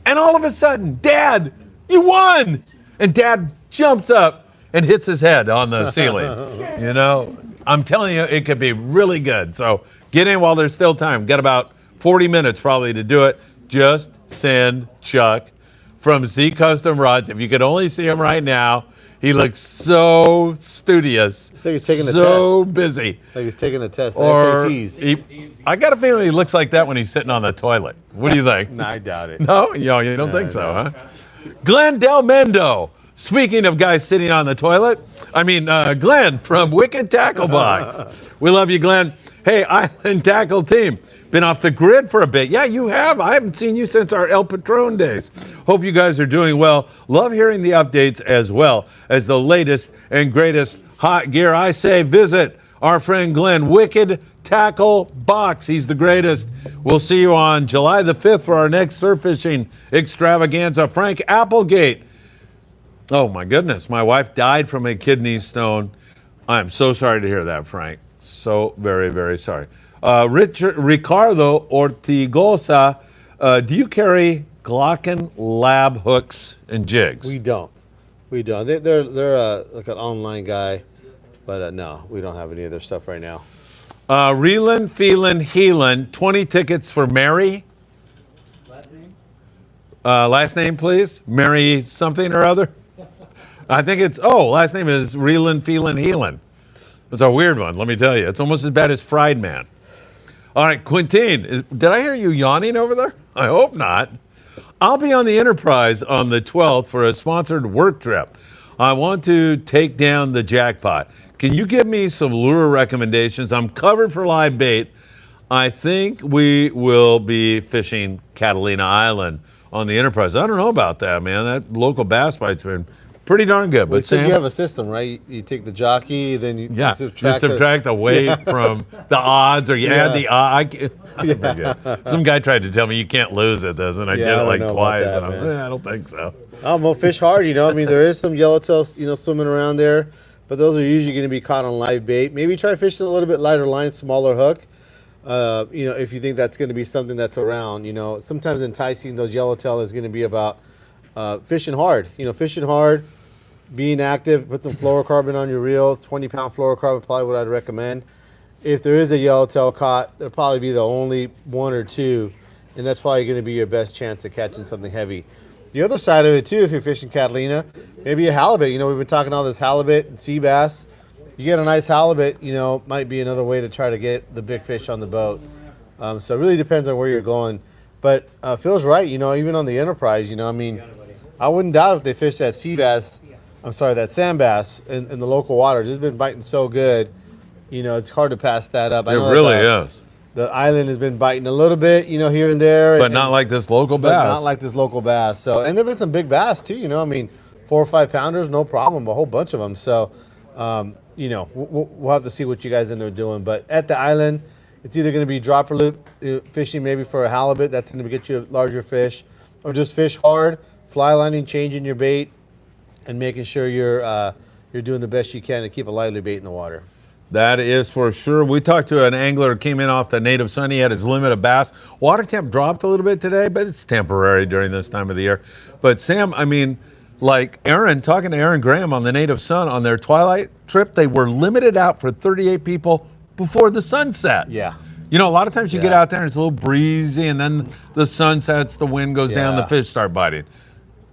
And all of a sudden, Dad, you won! And Dad jumps up and hits his head on the ceiling. I'm telling you, it could be really good. So get in while there's still time. Got about 40 minutes probably to do it. Just send Chuck from Z Custom Rods. If you could only see him right now, he looks so studious. It's like he's taking a test. So busy. Like he's taking a test. Or SATs. I got a feeling he looks like that when he's sitting on the toilet. What do you think? No, I doubt it. No? You don't think so, huh? Glenn Del Mendo. Speaking of guys sitting on the toilet, Glenn from Wicked Tackle Box. We love you, Glenn. Hey, Island Tackle Team. Been off the grid for a bit. Yeah, you have. I haven't seen you since our El Patron days. Hope you guys are doing well. Love hearing the updates as well as the latest and greatest hot gear, I say visit our friend Glenn, Wicked Tackle Box. He's the greatest. We'll see you on July the 5th for our next surf fishing extravaganza. Frank Applegate. Oh, my goodness. My wife died from a kidney stone. I'm so sorry to hear that, Frank. So very, very sorry. Ricardo Ortigosa, do you carry Glocken lab hooks and jigs? We don't. They're like an online guy, but no, we don't have any of their stuff right now. Reelin', feelin', heelin', 20 tickets for Mary. Last name? Last name, please. Mary something or other. I think it's, last name is Reelin', feelin', heelin'. It's a weird one, let me tell you. It's almost as bad as Friedman. All right, Quintine, did I hear you yawning over there? I hope not. I'll be on the Enterprise on the 12th for a sponsored work trip. I want to take down the jackpot. Can you give me some lure recommendations? I'm covered for live bait. I think we will be fishing Catalina Island on the Enterprise. I don't know about that, man. That local bass bite's been pretty darn good. But Sam, you have a system, right? You take the jockey, then you subtract the weight from the odds, or you add the odds. Some guy tried to tell me you can't lose at this, and I did it like twice. And I don't think so. Well, fish hard, I mean, there is some yellowtails, swimming around there, but those are usually going to be caught on live bait. Maybe try fishing a little bit lighter line, smaller hook. If you think that's going to be something that's around, sometimes enticing those yellowtail is going to be about fishing hard. Fishing hard, being active, put some fluorocarbon on your reels. 20-pound fluorocarbon, probably what I'd recommend. If there is a yellowtail caught, there'll probably be the only one or two, and that's probably going to be your best chance of catching something heavy. The other side of it, too, if you're fishing Catalina, maybe a halibut. We've been talking all this halibut and sea bass. You get a nice halibut, might be another way to try to get the big fish on the boat. So it really depends on where you're going. But Phil's right, even on the Enterprise, I wouldn't doubt if they fish that that sand bass in the local waters. It's been biting so good, it's hard to pass that up. It really is. The island has been biting a little bit, here and there. But not like this local bass. Not like this local bass. So, and there have been some big bass too, 4 or 5 pounders, no problem, a whole bunch of them. So, we'll have to see what you guys end up doing. But at the island, it's either going to be dropper loop fishing maybe for a halibut. That's going to get you a larger fish. Or just fish hard, fly lining, changing your bait, and making sure you're doing the best you can to keep a lively bait in the water. That is for sure. We talked to an angler who came in off the Native Sun. He had his limit of bass. Water temp dropped a little bit today, but it's temporary during this time of the year. But Sam, like talking to Aaron Graham on the Native Sun on their twilight trip, they were limited out for 38 people before the sunset. Yeah. A lot of times you get out there and it's a little breezy, and then the sun sets, the wind goes down, the fish start biting.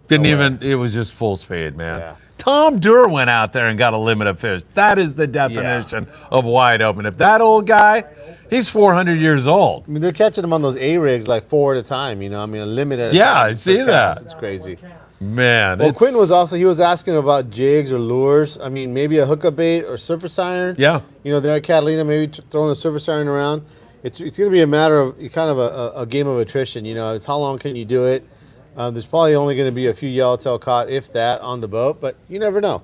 It was just full speed, man. Yeah. Tom Durr went out there and got a limit of fish. That is the definition of wide open. If that old guy, he's 400 years old. They're catching them on those A-rigs like 4 at a time, a limit at a time. Yeah, I see that. It's crazy. Man. Well, Quentin was asking about jigs or lures. Maybe a hookup bait or surface iron. Yeah. There at Catalina, maybe throwing a surface iron around. It's going to be a matter of kind of a game of attrition. It's how long can you do it. There's probably only going to be a few yellowtail caught, if that, on the boat, but you never know.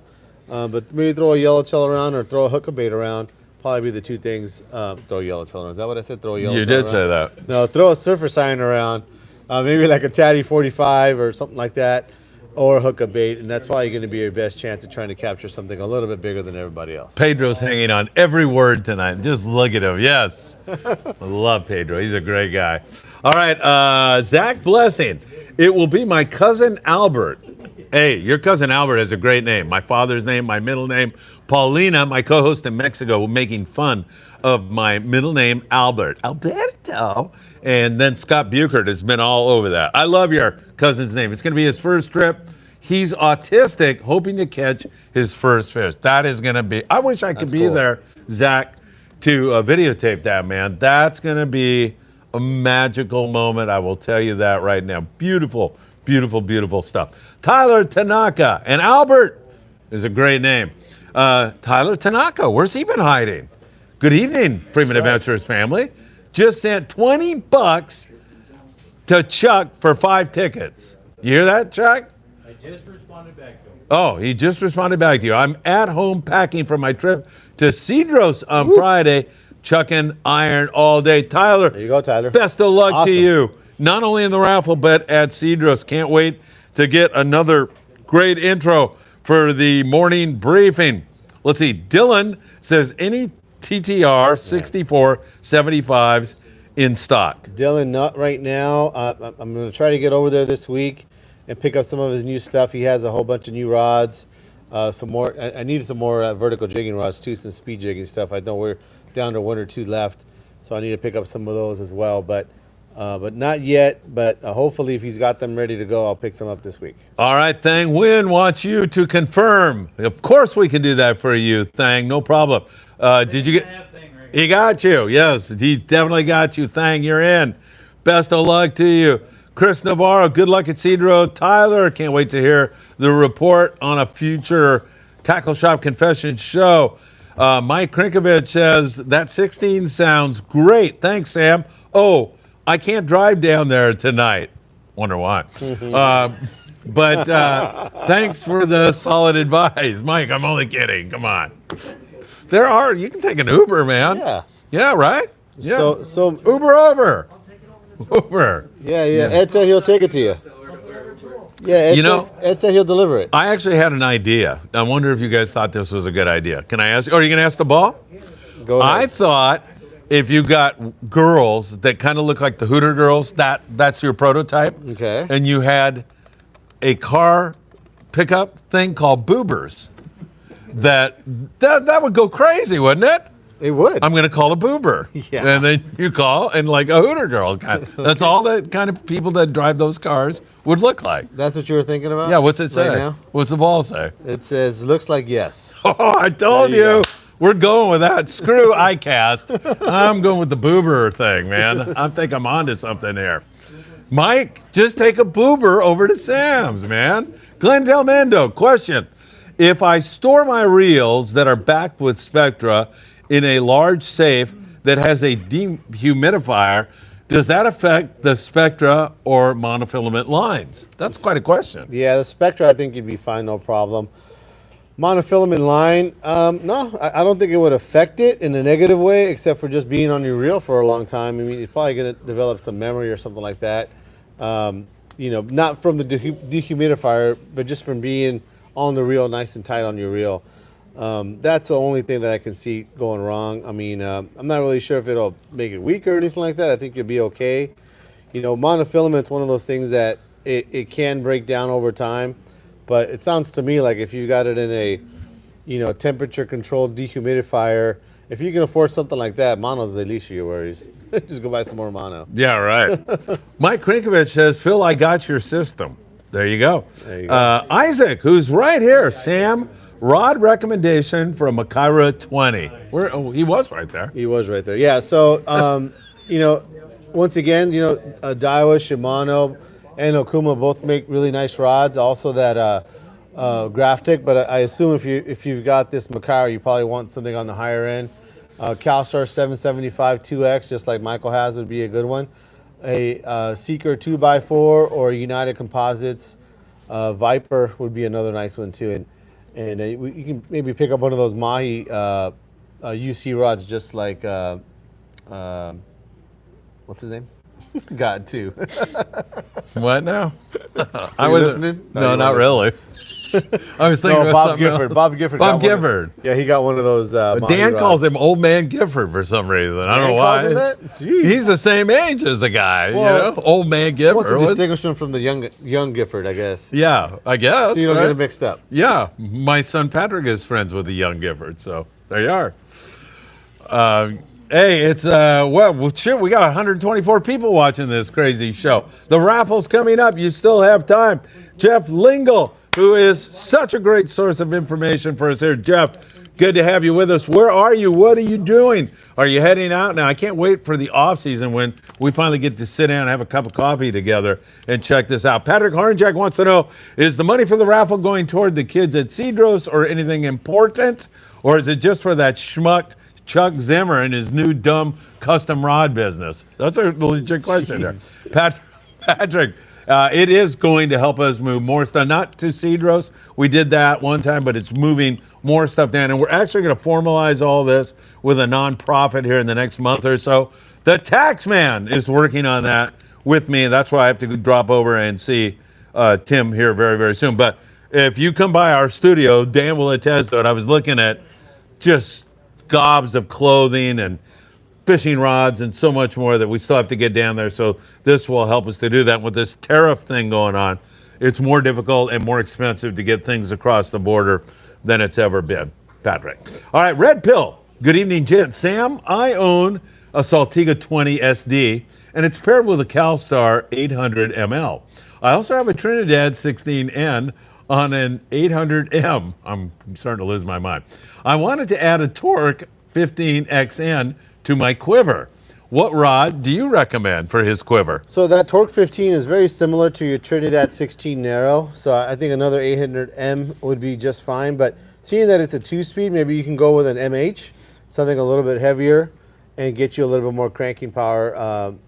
But maybe throw a yellowtail around or throw a hookup bait around. Probably be the two things. Throw a yellowtail around. Is that what I said? Throw a yellowtail around? You did say that. No, throw a surface iron around. Maybe like a Tatty 45 or something like that, or a hookup bait, and that's probably going to be your best chance of trying to capture something a little bit bigger than everybody else. Pedro's hanging on every word tonight. Just look at him. Yes. I love Pedro. He's a great guy. All right, Zach Blessing. It will be my cousin Albert. Hey, your cousin Albert has a great name. My father's name, my middle name. Paulina, my co-host in Mexico, making fun of my middle name, Albert. Alberto. And then Scott Buchert has been all over that. I love your cousin's name. It's going to be his first trip. He's autistic, hoping to catch his first fish. That is going to be, I wish I could be there, Zach, to videotape that, man. That's going to be a magical moment. I will tell you that right now. Beautiful, beautiful, beautiful stuff. Tyler Tanaka and Albert is a great name. Tyler Tanaka, where's he been hiding? Good evening, Friedman Adventures family. Just sent $20 to Chuck for 5 tickets. You hear that, Chuck? just responded back to him. Oh, he just responded back to you. I'm at home packing for my trip to Cedros on Friday, chucking iron all day. Tyler, There you go, Tyler. best of luck to Awesome. you, not only in the raffle, but at Cedros. Can't wait to get another great intro for the morning briefing. Let's see. Dylan says any TTR 64 75s in stock. Dylan, not right now. I'm going to try to get over there this week and pick up some of his new stuff. He has a whole bunch of new rods. Some more. I needed some more vertical jigging rods too, some speed jigging stuff. I know we're down to 1 or 2 left, so I need to pick up some of those as well. But not yet. But hopefully, if he's got them ready to go, I'll pick some up this week. All right, Thang Win wants you to confirm. Of course, we can do that for you, Thang. No problem. Did you get? He got you. Yes, he definitely got you. Thang, you're in. Best of luck to you. Chris Navarro, good luck at Cedro. Tyler, can't wait to hear the report on a future Tackle Shop Confession show. Mike Krinkovich says, that 16 sounds great. Thanks, Sam. Oh, I can't drive down there tonight. Wonder why. But thanks for the solid advice. Mike, I'm only kidding. Come on. You can take an Uber, man. Yeah. Yeah, right? Yeah. So Uber over. Uber. yeah. Ed said he'll take it to you. Yeah, Ed said he'll deliver it. I actually had an idea. I wonder if you guys thought this was a good idea. Can I ask? Are you going to ask the ball? Go ahead. I thought if you got girls that kind of look like the Hooter girls, that's your prototype. Okay. And you had a car pickup thing called Boobers. That would go crazy, wouldn't it? It would. I'm going to call a Boober. Yeah. And then you call and like a Hooter girl. That's all the kind of people that drive those cars would look like. That's what you were thinking about? Yeah, what's it say? Right now? What's the ball say? It says, looks like yes. Oh, I told There you you. go. We're going with that. Screw iCast. I'm going with the Boober thing, man. I think I'm onto something here. Mike, just take a Boober over to Sam's, man. Glenn Del Mando, question. If I store my reels that are backed with Spectra in a large safe that has a dehumidifier, does that affect the Spectra or monofilament lines? That's quite a question. Yeah, the Spectra, I think you'd be fine, no problem. Monofilament line, no, I don't think it would affect it in a negative way, except for just being on your reel for a long time. I mean, you're probably going to develop some memory or something like that. Not from the dehumidifier, but just from being on the reel, nice and tight on your reel. That's the only thing that I can see going wrong. I mean, I'm not really sure if it'll make it weak or anything like that. I think you'll be okay. Monofilament's one of those things that it can break down over time, but it sounds to me like if you got it in a temperature controlled dehumidifier, if you can afford something like that, mono's the least of your worries. Just go buy some more mono. Yeah, right. Mike Krinkovich says, Phil, I got your system. There you go. Isaac, who's right here. Sam, rod recommendation from Makira 20. He was right there. He was right there. Yeah. So, once again, Daiwa, Shimano, and Okuma both make really nice rods. Also, that Graftic. But I assume if you've got this Makira, you probably want something on the higher end. CalStar 775 2X, just like Michael has, would be a good one. A Seeker 2x4 or a United Composites Viper would be another nice one too. And you can maybe pick up one of those Mahi UC rods, just like what's his name? God too. What now? I was listening. No, not really. I was thinking about Bob something Gifford. else. Bob Gifford. Bob Gifford. Yeah, he got one of those. Dan calls him Old Man Gifford for some reason. I don't know why. Calls him that? Jeez. He's the same age as the guy, Well, Old Man Gifford. What's to distinguish him from the young Gifford, I guess. Yeah, I guess. So you don't right? get it mixed up. Yeah, my son Patrick is friends with the young Gifford, so there you are. Hey, it's shit, we got 124 people watching this crazy show. The raffle's coming up. You still have time. Jeff Lingle, who is such a great source of information for us here. Jeff, good to have you with us. Where are you? What are you doing? Are you heading out? Now, I can't wait for the off season when we finally get to sit down and have a cup of coffee together and check this out. Patrick Hornjack wants to know, is the money for the raffle going toward the kids at Cedros or anything important? Or is it just for that schmuck Chuck Zimmer and his new dumb custom rod business? That's a legit question there. Patrick, It is going to help us move more stuff, not to Cedros. We did that one time, but it's moving more stuff down. And we're actually going to formalize all this with a nonprofit here in the next month or so. The tax man is working on that with me. That's why I have to drop over and see Tim here very, very soon. But if you come by our studio, Dan will attest to it. I was looking at just gobs of clothing and fishing rods and so much more that we still have to get down there. So this will help us to do that. With this tariff thing going on, it's more difficult and more expensive to get things across the border than it's ever been. Patrick. All right, Red Pill. Good evening, Jen. Sam, I own a Saltiga 20 SD, and it's paired with a CalStar 800 ML. I also have a Trinidad 16N on an 800M. I'm starting to lose my mind. I wanted to add a Torque 15XN to my quiver. What rod do you recommend for his quiver? So that Torque 15 is very similar to your Trinidad 16 Narrow. So I think another 800M would be just fine. But seeing that it's a 2-speed, maybe you can go with an MH, something a little bit heavier, and get you a little bit more cranking power,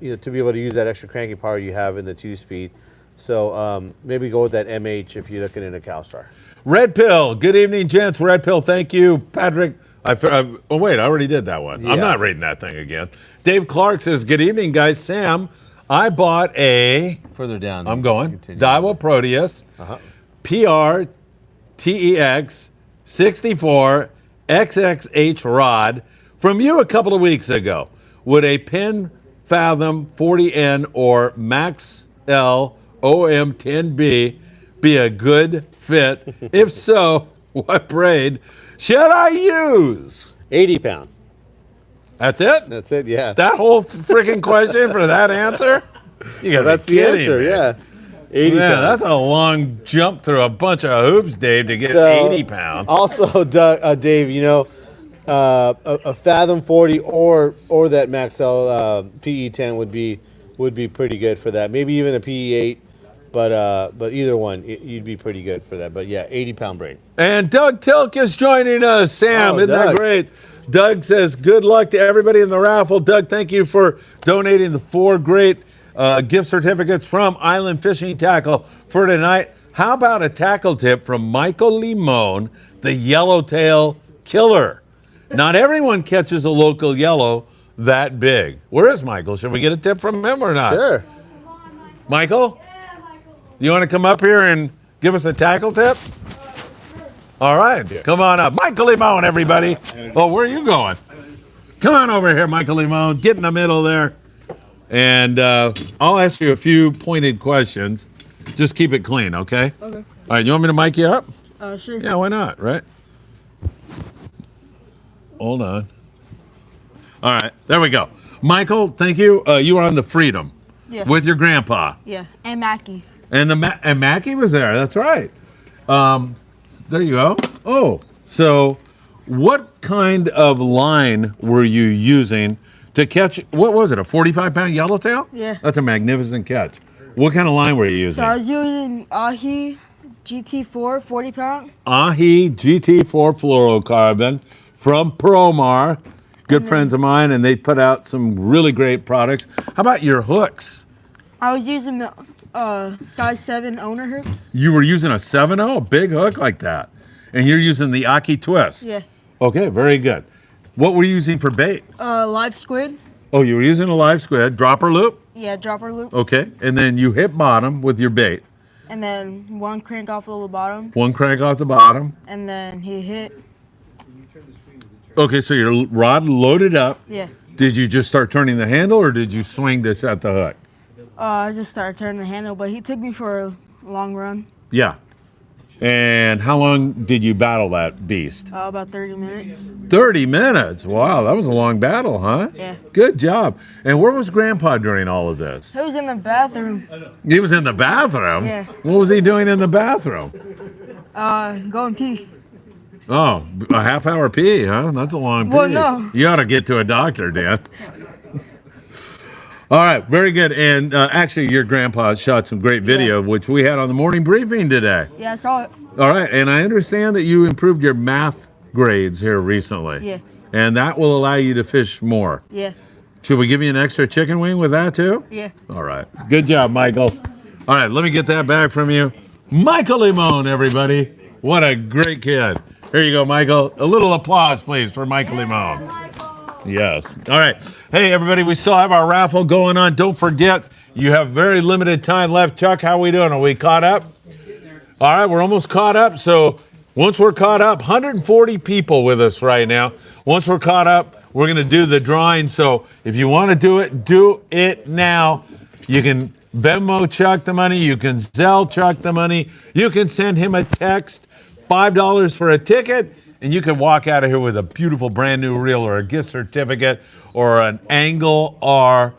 to be able to use that extra cranking power you have in the 2-speed. So maybe go with that MH if you're looking at a CalStar. Red Pill. Good evening, gents. Red Pill. Thank you, Patrick. Oh, wait, I already did that one. Yeah. I'm not reading that thing again. Dave Clark says, good evening, guys. Sam, I bought a... Further down. I'm going. Daiwa Proteus PR TEX 64 XXH rod from you a couple of weeks ago. Would a Penn Fathom 40N or Max L OM 10B be a good fit? If so, what braid should I use? 80 pound. That's it? That's it, yeah. That whole freaking question for that answer? That's the answer, yeah. 80 Man, pound. that's a long jump through a bunch of hoops, Dave, to get 80 pounds. Also, Dave, a Fathom 40 or that Max L PE 10 would be pretty good for that. Maybe even a PE 8. But either one, you'd be pretty good for that. But yeah, 80-pound braid. And Doug Tilk is joining us. Sam, isn't Doug. that great? Doug says, good luck to everybody in the raffle. Doug, thank you for donating the 4 great gift certificates from Island Fishing Tackle for tonight. How about a tackle tip from Michael Limon, the yellowtail killer? Not everyone catches a local yellow that big. Where is Michael? Should we get a tip from him or not? Sure. Michael? You want to come up here and give us a tackle tip? All right, come on up. Michael Limon, everybody. Oh, where are you going? Come on over here, Michael Limon. Get in the middle there. And I'll ask you a few pointed questions. Just keep it clean, okay? Okay. All right, you want me to mic you up? Sure. Yeah, why not, right? Hold on. All right, there we go. Michael, thank you. You were on the Freedom with your grandpa. Yeah, and Mackie. And and Mackie was there. That's right. There you go. Oh, so what kind of line were you using to catch? What was it? A 45-pound yellowtail? Yeah. That's a magnificent catch. What kind of line were you using? So I was using Ahi GT4 40-pound. Ahi GT4 fluorocarbon from Promar. Good friends of mine, and they put out some really great products. How about your hooks? I was using the size 7 owner hooks. You were using a 7.0, a big hook like that. And you're using the Aki Twist. Yeah. Okay, very good. What were you using for bait? Live squid. Oh, you were using a live squid. Dropper loop? Yeah, dropper loop. Okay, and then you hit bottom with your bait. And then one crank off the little bottom. One crank off the bottom. And then he hit. Okay, so your rod loaded up. Yeah. Did you just start turning the handle, or did you swing to set the hook? I just started turning the handle, but he took me for a long run. Yeah. And how long did you battle that beast? About 30 minutes. 30 minutes? Wow, that was a long battle, huh? Yeah. Good job. And where was Grandpa during all of this? He was in the bathroom. He was in the bathroom? Yeah. What was he doing in the bathroom? Going pee. Oh, a half-hour pee, huh? That's a long pee. Well, no. You ought to get to a doctor, Dan. All right, very good. And actually, your grandpa shot some great video, which we had on the morning briefing today. Yeah, I saw it. All right, and I understand that you improved your math grades here recently. Yeah. And that will allow you to fish more. Yeah. Should we give you an extra chicken wing with that, too? Yeah. All right. Good job, Michael. All right, let me get that back from you. Michael Limon, everybody. What a great kid. Here you go, Michael. A little applause, please, for Michael Limon. Yes. All right. Hey, everybody, we still have our raffle going on. Don't forget, you have very limited time left. Chuck, how are we doing? Are we caught up? All right, we're almost caught up. So once we're caught up, 140 people with us right now. Once we're caught up, we're going to do the drawing. So if you want to do it now. You can Venmo Chuck the money. You can Zelle Chuck the money. You can send him a text, $5 for a ticket, and you can walk out of here with a beautiful brand new reel or a gift certificate or an Angle R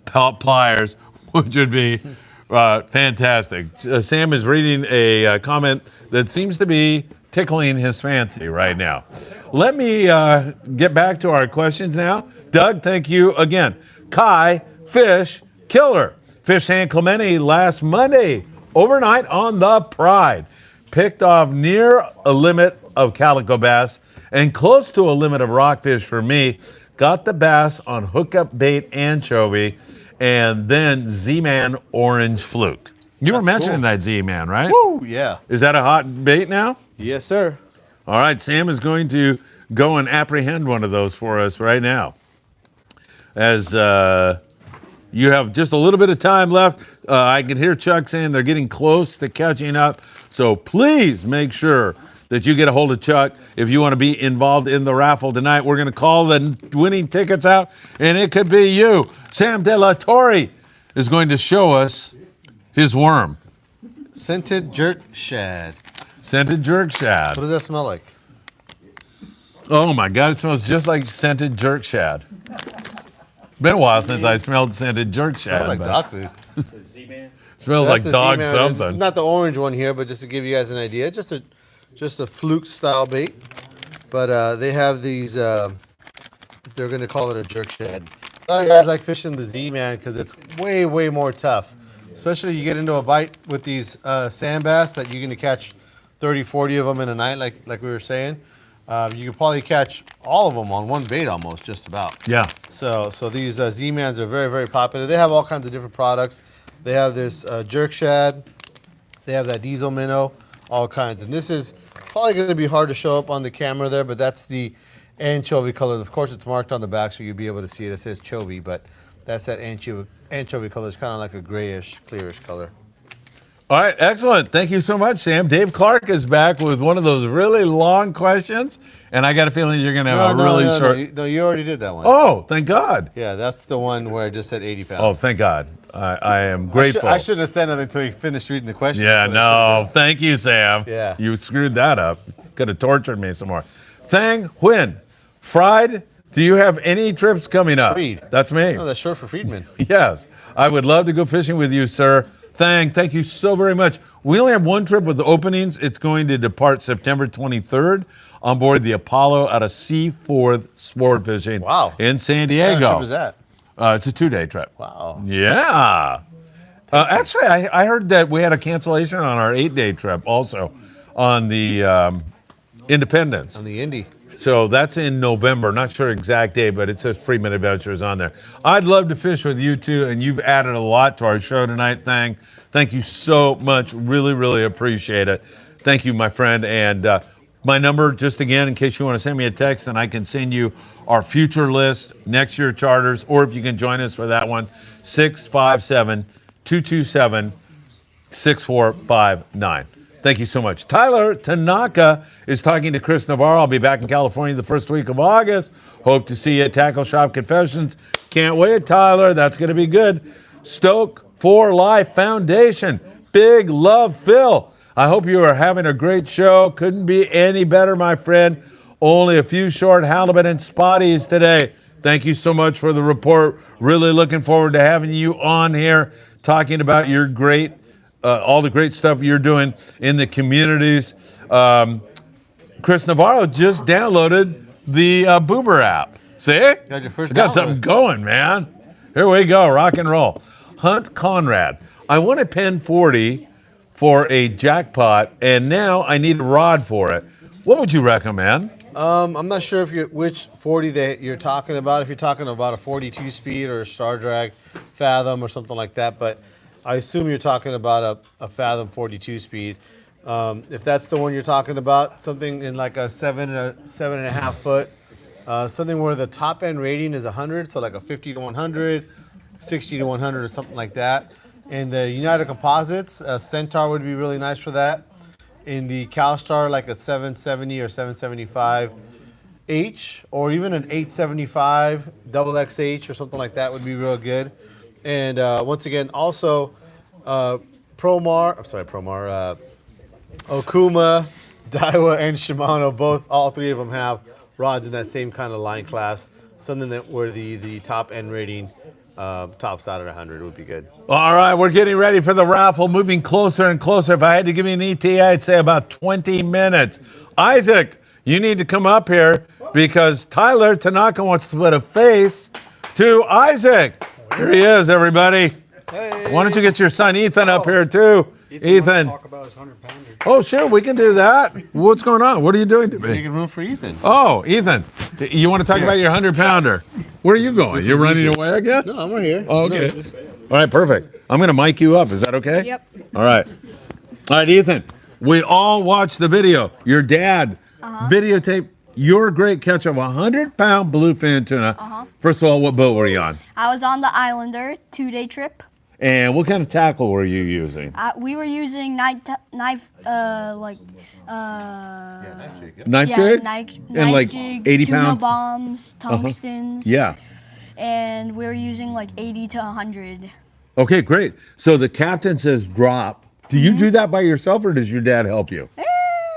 pliers, which would be fantastic. Sam is reading a comment that seems to be tickling his fancy right now. Let me get back to our questions now. Doug, thank you again. Kai, Fish, Killer. Fish San Clemente last Monday, overnight on the Pride. Picked off near a limit of calico bass and close to a limit of rockfish for me. Got the bass on hookup bait anchovy and then Z-Man orange fluke. You were mentioning that Z-Man, right? Woo, yeah. Is that a hot bait now? Yes, sir. All right, Sam is going to go and apprehend one of those for us right now. As you have just a little bit of time left. I can hear Chuck saying they're getting close to catching up. So please make sure that you get a hold of Chuck if you want to be involved in the raffle tonight. We're going to call the winning tickets out, and it could be you. Sam De La Torre is going to show us his worm. Scented jerk shad. Scented jerk shad. What does that smell like? Oh my God, it smells just like scented jerk shad. Been a while since I smelled scented jerk shad. Smells like dog food. Smells like dog It's something. not the orange one here, but just to give you guys an idea, just a fluke style bait. But they have these. They're going to call it a jerk shad. A lot of guys like fishing the Z-Man because it's way more tough. Especially you get into a bite with these sand bass that you're going to catch 30, 40 of them in a night, like we were saying. You could probably catch all of them on one bait almost, just about. Yeah. So these Z-Mans are very popular. They have all kinds of different products. They have this jerk shad. They have that diesel minnow, all kinds. And this is probably going to be hard to show up on the camera there, but that's the anchovy color. Of course, it's marked on the back, so you'll be able to see it. It says chovy, but that's that anchovy color. It's kind of like a grayish, clearish color. All right, excellent. Thank you so much, Sam. Dave Clark is back with one of those really long questions, and I got a feeling you're going to have short. No, you already did that one. Oh, thank God. Yeah, that's the one where I just said 80 pounds. Oh, thank God. I am grateful. I shouldn't have said nothing until you finished reading the question. Yeah, no, thank you, Sam. Yeah. You screwed that up. Could have tortured me some more. Thang Huynh, Fried, do you have any trips coming up? Fried. That's me. Oh, that's short for Friedman. Yes, I would love to go fishing with you, sir. Thank you so very much. We only have one trip with the openings. It's going to depart September 23rd on board the Apollo out of C4 Sportfishing in San Diego. What kind of trip is that? It's a 2-day trip. Wow. Yeah. Actually, I heard that we had a cancellation on our 8-day trip also on the Independence. On the Indy. So that's in November. Not sure exact date, but it says Friedman Adventures on there. I'd love to fish with you too, and you've added a lot to our show tonight. Thank you so much. Really appreciate it. Thank you, my friend. And my number, just again, in case you want to send me a text, and I can send you our future list, next year charters, or if you can join us for that one, 657-227-6459. Thank you so much. Tyler Tanaka is talking to Chris Navarro. I'll be back in California the first week of August. Hope to see you at Tackle Shop Confessions. Can't wait, Tyler. That's going to be good. Stoke for Life Foundation. Big love, Phil. I hope you are having a great show. Couldn't be any better, my friend. Only a few short halibut and spotties today. Thank you so much for the report. Really looking forward to having you on here talking about your great all the great stuff you're doing in the communities. Chris Navarro just downloaded the Boomer app. See? Got your first got download. something going, man. Here we go, rock and roll. Hunt Conrad. I won a Pen 40 for a jackpot, and now I need a rod for it. What would you recommend? I'm not sure which 40 that you're talking about. If you're talking about a 42 speed or a Star Drag Fathom or something like that, but I assume you're talking about a Fathom 42 speed. If that's the one you're talking about, something in like a 7.5 foot, something where the top end rating is 100, so like a 50 to 100, 60 to 100 or something like that. In the United Composites, a Centaur would be really nice for that. In the CalStar, like a 770 or 775 H, or even an 875 double XH or something like that would be real good. And once again, also Okuma, Daiwa, and Shimano, all three of them have rods in that same kind of line class. Something that where the top end rating tops out at 100 would be good. All right, we're getting ready for the raffle, moving closer and closer. If I had to give you an ETA, I'd say about 20 minutes. Isaac, you need to come up here because Tyler Tanaka wants to put a face to Isaac. Here he is, everybody. Hey. Why don't you get your son Ethan up here too? Ethan. Talk about his 100-pounder. Oh, sure, we can do that. What's going on? What are you doing to me? Making room for Ethan. Oh, Ethan, you want to talk about your 100-pounder? Where are you going? You're running away again? No, I'm right here. Oh, okay. All right, perfect. I'm going to mic you up. Is that okay? Yep. All right. All right, Ethan, we all watched the video. Your dad videotaped your great catch of a 100-pound bluefin tuna. First of all, what boat were you on? I was on the Islander 2-day trip. And what kind of tackle were you using? We were using knife Knife jig? knife And like jigs, 80 tuna pounds? bombs, tungstens. Yeah. And we were using like 80 to 100. Okay, great. So the captain says drop. Do you do that by yourself or does your dad help you?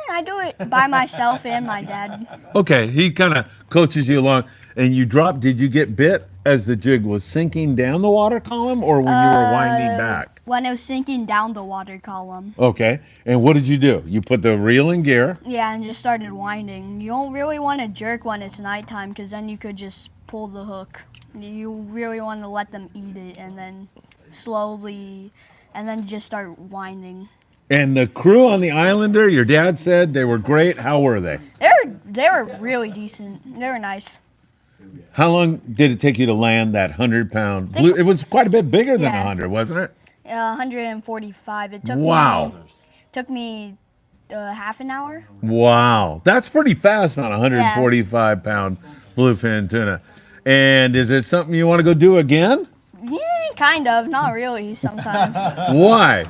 I do it by myself and my dad. Okay, he kind of coaches you along. And you dropped, did you get bit as the jig was sinking down the water column or when you were winding back? When it was sinking down the water column. Okay, and what did you do? You put the reel in gear. Yeah, and just started winding. You don't really want to jerk when it's nighttime because then you could just pull the hook. You really want to let them eat it and then slowly, and then just start winding. And the crew on the Islander, your dad said they were great. How were they? They were really decent. They were nice. How long did it take you to land that 100-pound? It was quite a bit bigger than Yeah. 100, wasn't it? 145. It took me half an hour. Wow, that's pretty fast on a 145-pound bluefin tuna. And is it something you want to go do again? Yeah, kind of. Not really. Sometimes Why?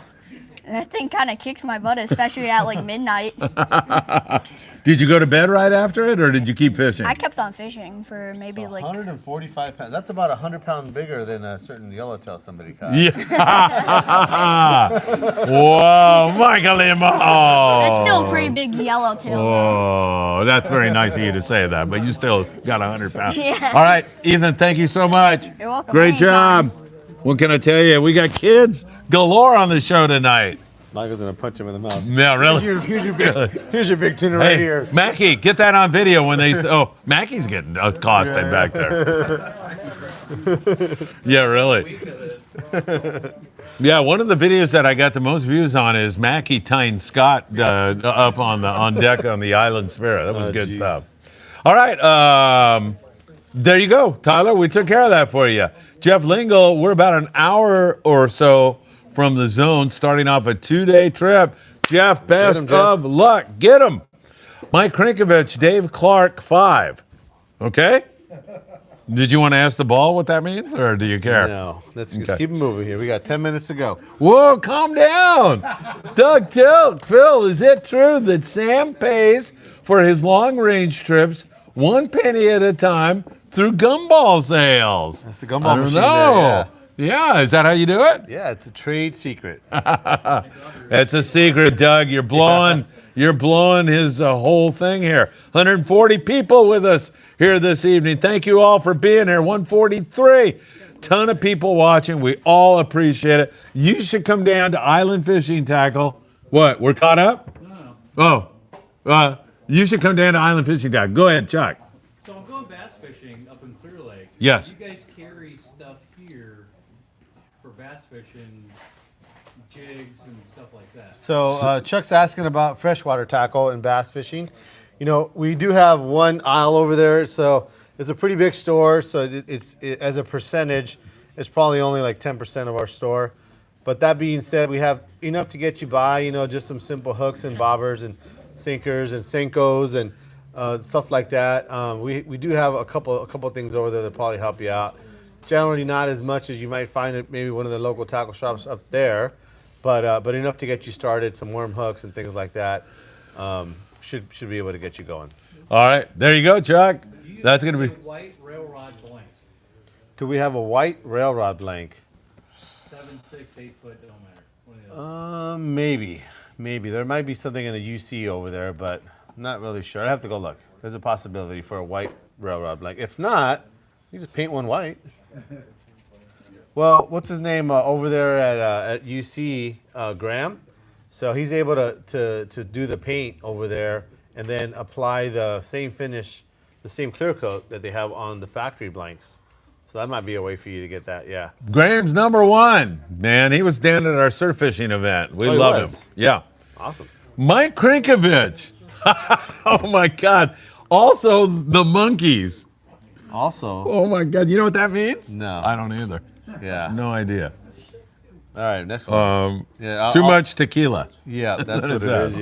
that thing kind of kicked my butt, especially at like midnight. Did you go to bed right after it, or did you keep fishing? I kept on fishing for maybe like 145 pounds. That's about 100 pounds bigger than a certain yellowtail somebody caught. Yeah. Whoa, Michael Limo. It's still a pretty big yellowtail. Oh, that's very nice of you to say that, but you still got 100 pounds. Yeah. All right, Ethan, thank you so much. You're welcome. Great Anytime. job. What can I tell you? We got kids galore on the show tonight. Michael's gonna punch him in the mouth. Yeah, really? Here's your big tuna right Hey, here. Mackie, get that on video when they say, oh, Mackie's getting accosted back there. Yeah, really. Yeah, one of the videos that I got the most views on is Mackie tying Scott up on deck on the Island Spirit. That was good geez. stuff. All right, there you go, Tyler. We took care of that for you. Jeff Lingle, we're about an hour or so from the zone, starting off a 2-day trip. Jeff, best of luck. Get him. Mike Krinkovich, Dave Clark, 5. Okay? Did you want to ask the ball what that means, or do you care? No, let's just keep it moving here. We got 10 minutes to go. Whoa, calm down. Doug Tilk, Phil, is it true that Sam pays for his long-range trips 1 penny at a time through gumball sales? That's the gumball machine know. there, Yeah, is that how you do it? Yeah, it's a trade secret. That's a secret, Doug. You're blowing his whole thing here. 140 people with us here this evening. Thank you all for being here. 143. Ton of people watching. We all appreciate it. You should come down to Island Fishing Tackle. What? We're caught up? No. Oh. You should come down to Island Fishing Tackle. Go ahead, Chuck. So I'm going bass fishing up in Clear Lake. Yes. You guys carry stuff here for bass fishing, jigs and stuff like that. So Chuck's asking about freshwater tackle and bass fishing. You know, we do have one aisle over there, so it's a pretty big store. So it's as a percentage, it's probably only like 10% of our store. But that being said, we have enough to get you by, you know, just some simple hooks and bobbers and sinkers and Senkos and stuff like that. We do have a couple things over there that probably help you out. Generally not as much as you might find at maybe one of the local tackle shops up there, but enough to get you started, some worm hooks and things like that. Should be able to get you going. All right, there you go, Chuck. That's going to be. White railrod blank. Do we have a white railrod blank? 7, 6, 8 foot, don't matter. One of the other. Maybe. There might be something in the UC over there, but I'm not really sure. I have to go look. There's a possibility for a white railrod blank. If not, you just paint one white. Well, what's his name over there at UC, Graham? So he's able to do the paint over there and then apply the same finish, the same clear coat that they have on the factory blanks. So that might be a way for you to get that, yeah. Graham's number one. Man, he was down at our surf fishing event. We he love was? him. Yeah. Awesome. Mike Krinkovich. Oh, my God. Also, the monkeys. Also, Oh, my God. You know what that means? No. I don't either. yeah. No idea. All right, next one. Yeah, Too much tequila. Yeah, that's what is it that? is.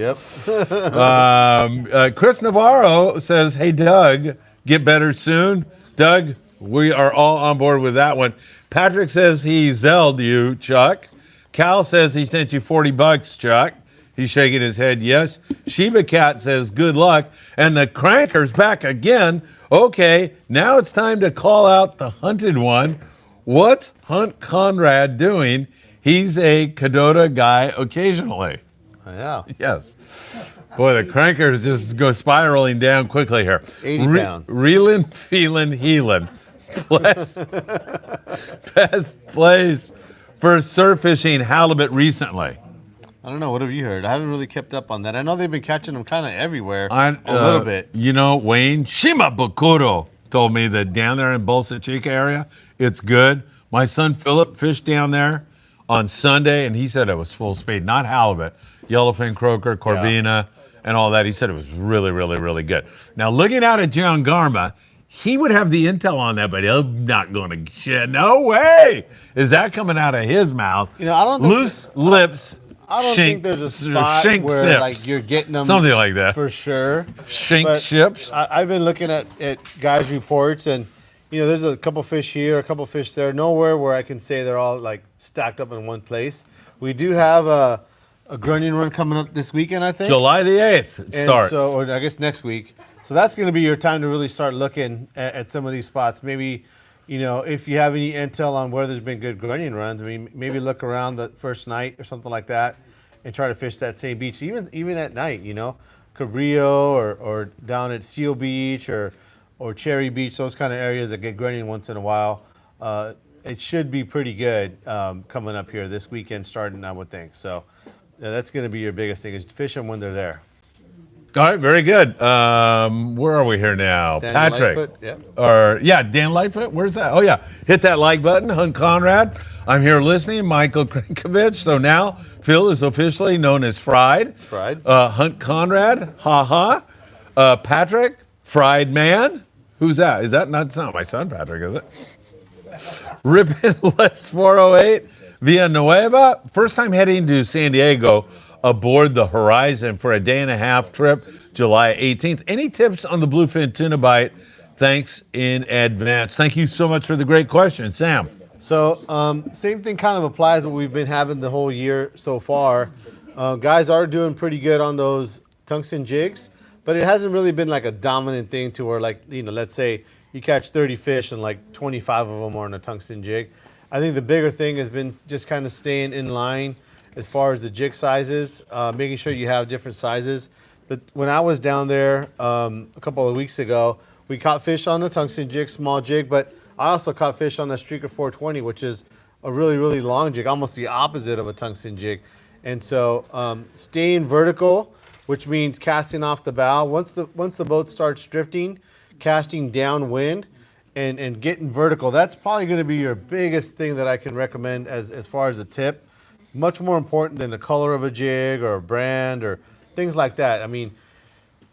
Yep. Chris Navarro says, hey, Doug, get better soon. Doug, we are all on board with that one. Patrick says he zelled you, Chuck. Cal says he sent you $40, Chuck. He's shaking his head, yes. Sheba Cat says, good luck. And the cranker's back again. Okay, now it's time to call out the hunted one. What's Hunt Conrad doing? He's a Cadota guy occasionally. Yeah. Yes. Boy, the crankers just go spiraling down quickly here. 80 pound. Reelin', feelin', healin'. Best place for surf fishing halibut recently. I don't know. What have you heard? I haven't really kept up on that. I know they've been catching them kind of everywhere. A little bit. You know, Wayne Shimabukuro told me that down there in Bolsa Chica area, it's good. My son Philip fished down there on Sunday, and he said it was full speed. Not halibut, yellowfin croaker, corvina, and all that. He said it was really, really, really good. Now, looking out at John Garma, he would have the intel on that, but I'm not going to shit. No way is that coming out of his mouth. You know, I don't think Loose lips. I don't think there's a spot shank where sips. like you're getting them Something like that. for sure. Shank But ships. I've been looking at guys' reports, and you know, there's a couple fish here, a couple fish there. Nowhere where I can say they're all like stacked up in one place. We do have a grunion run coming up this weekend, I think. July the 8th it And starts. so, or I guess next week. So that's going to be your time to really start looking at some of these spots. Maybe, you know, if you have any intel on where there's been good grunion runs, I mean, maybe look around the first night or something like that and try to fish that same beach, even at night, you know, Cabrillo or down at Seal Beach or Cherry Beach, those kind of areas that get grunion once in a while. It should be pretty good coming up here this weekend starting, I would think. So that's going to be your biggest thing is fish them when they're there. All right, very good. Where are we here now? Daniel Patrick. Lightfoot, yep. Dan Lightfoot. Where's that? Oh, yeah. Hit that like button. Hunt Conrad. I'm here listening. Michael Krinkovich. So now Phil is officially known as Fried. Hunt Conrad. Patrick. Fried Man. Who's that? Is that not? It's not my son, Patrick, is it? Rippin' Let's 408. Villanueva. First time heading to San Diego aboard the Horizon for a day-and-a-half trip, July 18th. Any tips on the bluefin tuna bite? Thanks in advance. Thank you so much for the great question, Sam. So same thing kind of applies what we've been having the whole year so far. Guys are doing pretty good on those tungsten jigs, but it hasn't really been like a dominant thing to where, like, you know, let's say you catch 30 fish and like 25 of them are on a tungsten jig. I think the bigger thing has been just kind of staying in line as far as the jig sizes, making sure you have different sizes. But when I was down there a couple of weeks ago, we caught fish on the tungsten jig, small jig, but I also caught fish on the Streaker 420, which is a really, really long jig, almost the opposite of a tungsten jig. And so staying vertical, which means casting off the bow. Once the boat starts drifting, casting downwind and getting vertical, that's probably going to be your biggest thing that I can recommend as far as a tip. Much more important than the color of a jig or a brand or things like that. I mean,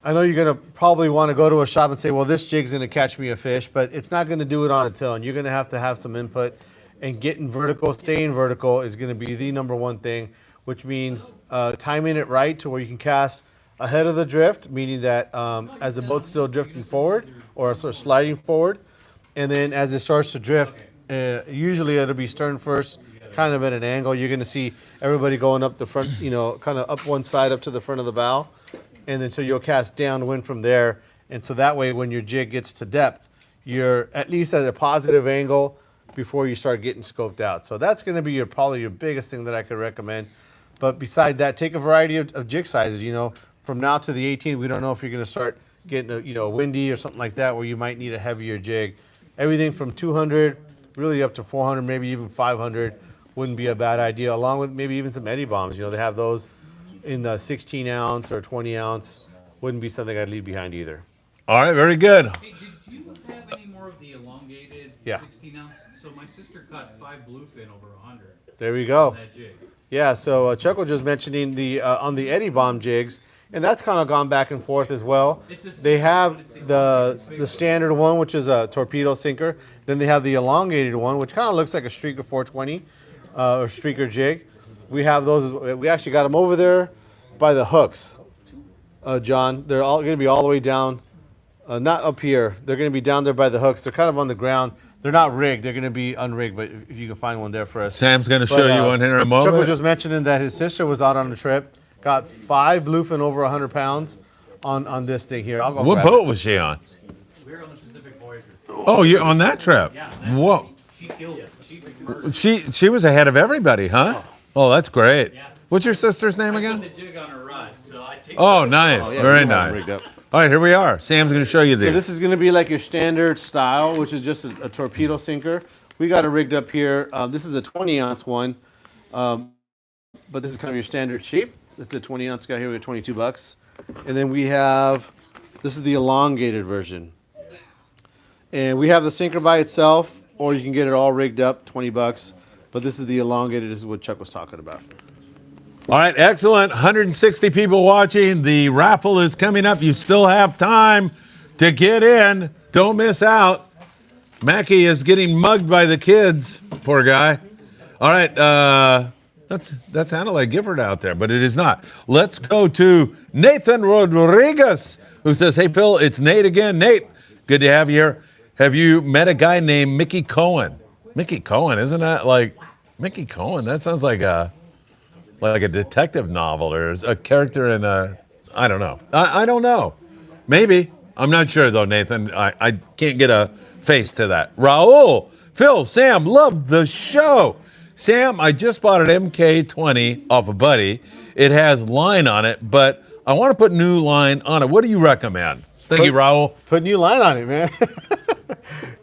I know you're going to probably want to go to a shop and say, well, this jig's going to catch me a fish, but it's not going to do it on its own. You're going to have some input and getting vertical, staying vertical is going to be the number one thing, which means timing it right to where you can cast ahead of the drift, meaning that as the boat's still drifting forward or sort of sliding forward, and then as it starts to drift, usually it'll be stern first, kind of at an angle. You're going to see everybody going up the front, kind of up one side up to the front of the bow, and then so you'll cast downwind from there, and so that way when your jig gets to depth, you're at least at a positive angle before you start getting scoped out. So that's going to be probably your biggest thing that I could recommend. But beside that, take a variety of jig sizes. From now to the 18th, we don't know if you're going to start getting a windy or something like that where you might need a heavier jig. Everything from 200 really up to 400, maybe even 500 wouldn't be a bad idea, along with maybe even some eddy bombs. They have those in the 16 ounce or 20 ounce. Wouldn't be something I'd leave behind either. All right, very good. Hey, did you have any more of the elongated Yeah. 16 ounce? So my sister caught 5 bluefin over 100 There we go. on that jig. Yeah, so Chuck was just mentioning the on the eddy bomb jigs, and that's kind of gone back and forth as well. They have the standard one, which is a torpedo sinker. Then they have the elongated one, which kind of looks like a Streaker 420 or Streaker jig. We have those. We actually got them over there by the hooks, John. They're all going to be all the way down, not up here. They're going to be down there by the hooks. They're kind of on the ground. They're not rigged. They're going to be unrigged, but if you can find one there for us. Sam's going to show you one here in a moment. Chuck was just mentioning that his sister was out on a trip, got 5 bluefin over 100 pounds on this thing here. I'll go What grab boat it. was she on? We were on the Pacific Voyager. Oh, you're on that trip? Yeah. Whoa. She killed it. She was ahead of everybody, huh? Oh, that's great. Yeah. What's your sister's name I put again? the jig on her rod, so I take Oh, nice. Yeah, Very we got it nice. rigged up. All right, here we are. Sam's going to show you So these. this is going to be like your standard style, which is just a torpedo sinker. We got it rigged up here. This is a 20-ounce one, but this is kind of your standard shape. It's a 20-ounce guy here. We got $22. And then we have, this is the elongated version. And we have the sinker by itself, or you can get it all rigged up, $20. But this is the elongated. This is what Chuck was talking about. All right, excellent. 160 people watching. The raffle is coming up. You still have time to get in. Don't miss out. Mackie is getting mugged by the kids. Poor guy. All right, that's sounded like Gifford out there, but it is not. Let's go to Nathan Rodriguez, who says, "Hey, Phil, it's Nate again. Nate, good to have you here. Have you met a guy named Mickey Cohen?" Mickey Cohen, isn't that like Mickey Cohen? That sounds like a detective novel or a character in a, I don't know. I don't know. Maybe. I'm not sure though, Nathan. I can't get a face to that. Raul, Phil, Sam, love the show. Sam, I just bought an MK20 off a buddy. It has line on it, but I want to put new line on it. What do you recommend? Thank you, Raul. Put new line on it, man.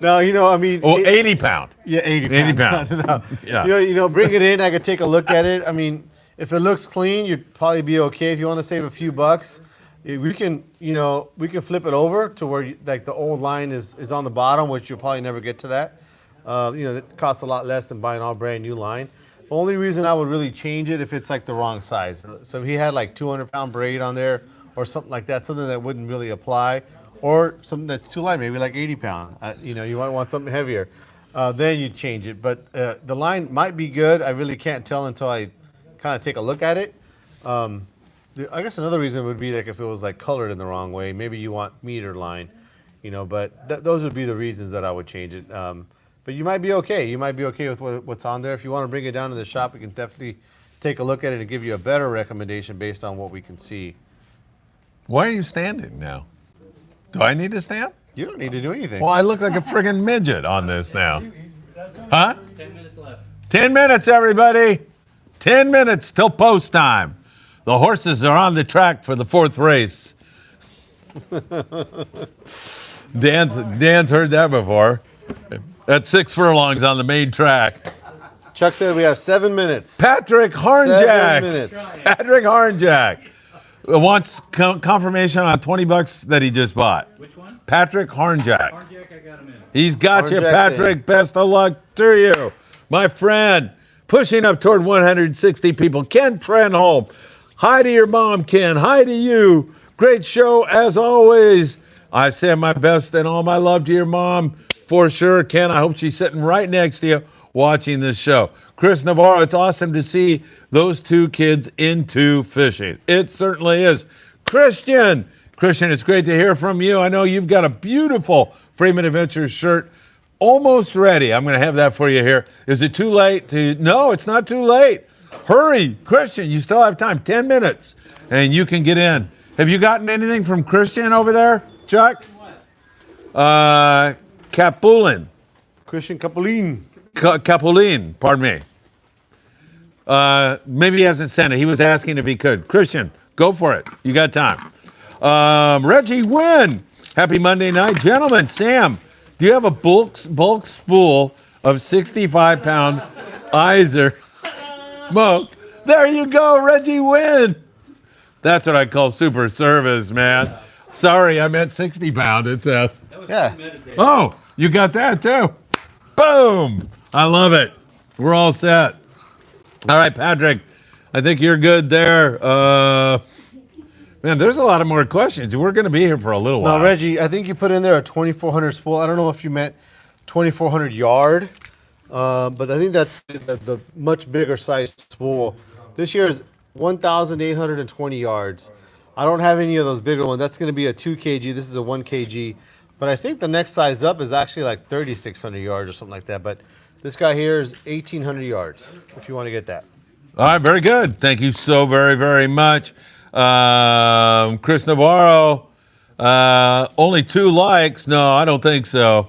No, I mean. Oh, 80 pound. Yeah, 80 80 pounds. pound. No. Yeah. Bring it in. I could take a look at it. I mean, if it looks clean, you'd probably be okay. If you want to save a few bucks, we can flip it over to where like the old line is on the bottom, which you'll probably never get to that. It costs a lot less than buying all brand new line. The only reason I would really change it if it's like the wrong size. So if he had like 200-pound braid on there or something like that, something that wouldn't really apply. Or something that's too light, maybe like 80 pound. You might want something heavier. Then you change it. But the line might be good. I really can't tell until I kind of take a look at it. I guess another reason would be like if it was like colored in the wrong way. Maybe you want meter line, but those would be the reasons that I would change it. But you might be okay. You might be okay with what's on there. If you want to bring it down to the shop, we can definitely take a look at it and give you a better recommendation based on what we can see. Why are you standing now? Do I need to stand? You don't need to do anything. Well, I look like a friggin' midget on this now. Huh? 10 minutes left. 10 minutes, everybody. 10 minutes till post time. The horses are on the track for the 4th race. Dan's heard that before. That's 6 furlongs on the main track. Chuck said we have 7 minutes. Patrick Harnjack. 7 minutes. Patrick Harnjack wants confirmation on $20 that he just bought. Which one? Patrick Harnjack. Jack, I got him in. He's got you, Harnjack's Patrick. Best of luck to you, my friend. Pushing up toward 160 people. Ken Trenholm. Hi to your mom, Ken. Hi to you. Great show as always. I send my best and all my love to your mom for sure, Ken. I hope she's sitting right next to you watching this show. Chris Navarro, it's awesome to see those two kids into fishing. It certainly is. Christian, it's great to hear from you. I know you've got a beautiful Friedman Adventures shirt almost ready. I'm going to have that for you here. Is it too late to? No, it's not too late. Hurry, Christian, you still have time, 10 minutes, and you can get in. Have you gotten anything from Christian over there, Chuck? Capulin. Christian Capulin. Capulin, pardon me. Maybe he hasn't sent it. He was asking if he could. Christian, go for it. You got time. Reggie Wynn. Happy Monday night. Gentlemen, Sam, do you have a bulk spool of 65-pound Iser smoke? There you go, Reggie Wynn. That's what I call super service, man. Sorry, I meant 60-pound, it says. Yeah. Oh, you got that too. Boom. I love it. We're all set. All right, Patrick, I think you're good there. Man, there's a lot of more questions. We're going to be here for a little while. Now, Reggie, I think you put in there a 2,400 spool. I don't know if you meant 2,400 yard, but I think that's the much bigger size spool. This year is 1,820 yards. I don't have any of those bigger ones. That's going to be a 2 kg. This is a 1 kg. But I think the next size up is actually like 3,600 yards or something like that. But this guy here is 1,800 yards, if you want to get that. All right, very good. Thank you so very, very much. Chris Navarro, only 2 likes. No, I don't think so.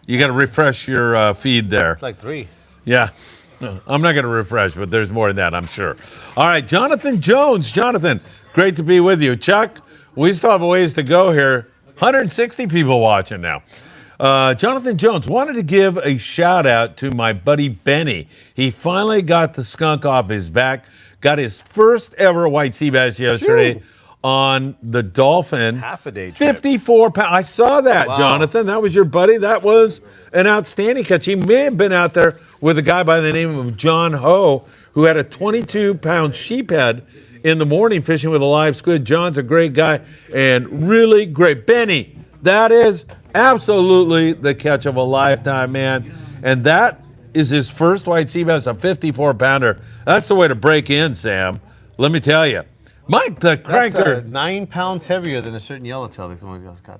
You got to refresh your feed there. It's like 3. Yeah. I'm not going to refresh, but there's more than that, I'm sure. All right, Jonathan Jones. Jonathan, great to be with you. Chuck, we still have a ways to go here. 160 people watching now. Jonathan Jones wanted to give a shout out to my buddy Benny. He finally got the skunk off his back, got his first ever white sea bass yesterday on the Dolphin. Half a day trip. 54 pounds. I saw that, Wow. Jonathan. That was your buddy. That was an outstanding catch. He may have been out there with a guy by the name of John Ho, who had a 22-pound sheephead in the morning fishing with a live squid. John's a great guy and really great. Benny, that is absolutely the catch of a lifetime, man. And that is his first white sea bass, a 54-pounder. That's the way to break in, Sam. Let me tell you. Mike the Cranker. That's 9 pounds heavier than a certain yellowtail that someone else got.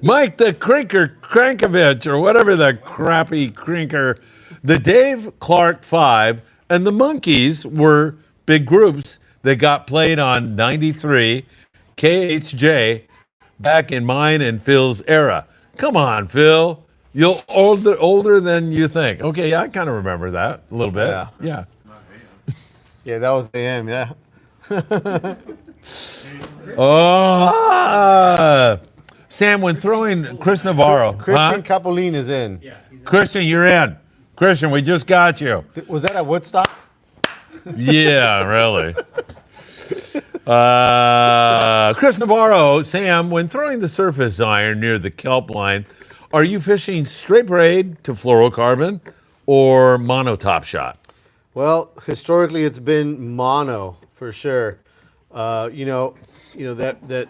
Mike the Cranker Crankovich, or whatever the crappy crinker. The Dave Clark 5 and the Monkeys were big groups that got played on 93 KHJ back in mine and Phil's era. Come on, Phil. You're older than you think. Okay, yeah, I kind of remember that a little bit. Yeah. Yeah, that was AM, yeah. Sam, when throwing Chris Navarro. Christian Capulin is in. Christian, you're in. Christian, we just got you. Was that at Woodstock? Yeah, really. Chris Navarro, Sam, when throwing the surface iron near the kelp line, are you fishing straight braid to fluorocarbon or mono top shot? Well, historically, it's been mono for sure. That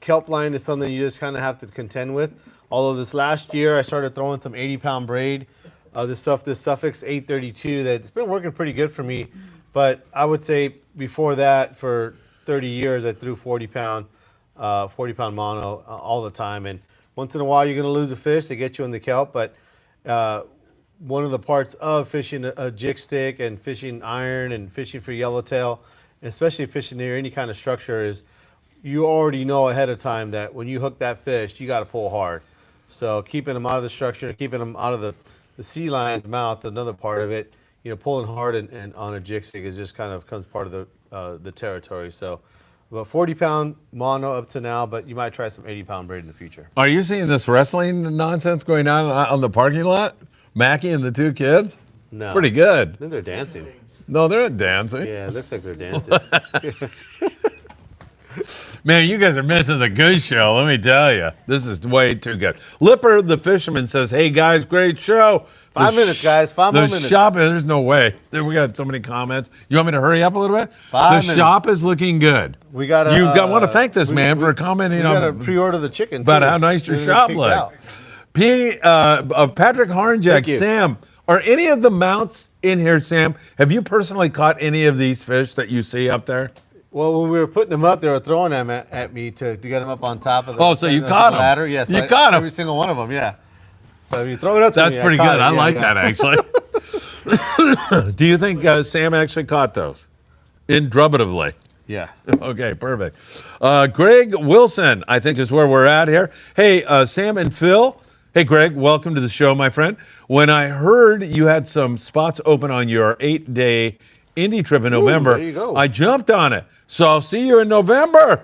kelp line is something you just kind of have to contend with. Although this last year, I started throwing some 80-pound braid. This Suffix 832, that's been working pretty good for me. But I would say before that, for 30 years, I threw 40-pound mono all the time. And once in a while, you're going to lose a fish. They get you in the kelp. But one of the parts of fishing a jig stick and fishing iron and fishing for yellowtail, and especially fishing near any kind of structure, is you already know ahead of time that when you hook that fish, you got to pull hard. So keeping them out of the structure, keeping them out of the sea lion's mouth, another part of it, pulling hard and on a jig stick is just kind of comes part of the territory. So about 40-pound mono up to now, but you might try some 80-pound braid in the future. Are you seeing this wrestling nonsense going on the parking lot? Mackie and the 2 kids? No. Pretty good. I think they're dancing. No, they're not dancing. Yeah, it looks like they're dancing. Man, you guys are missing the good show, let me tell you. This is way too good. Lipper, the fisherman, says, hey, guys, great show. 5 minutes, guys. 5 more minutes. The shop, there's no way. We got so many comments. You want me to hurry up a little bit? 5 minutes. The shop is looking good. We got want to thank this man for commenting on. We got to on pre-order the chicken, about too. how nice your shop looks. Patrick Harnjack, Sam, Are any of the mounts in here, Sam? Have you personally caught any of these fish that you see up there? Well, when we were putting them up, they were throwing them at me to get them up on top of the Oh, so you caught 'em. ladder. Yes, You caught 'em. Every single one of them, yeah. So if you throw it up to That's me, pretty caught good. it. I Yeah, like yeah. that, actually. Do you think Sam actually caught those? Indubitably. Yeah. Okay, perfect. Greg Wilson, I think, is where we're at here. Hey, Sam and Phil. Hey, Greg, welcome to the show, my friend. When I heard you had some spots open on your 8-day Indy trip in November, there you go. I jumped on it. So I'll see you in November.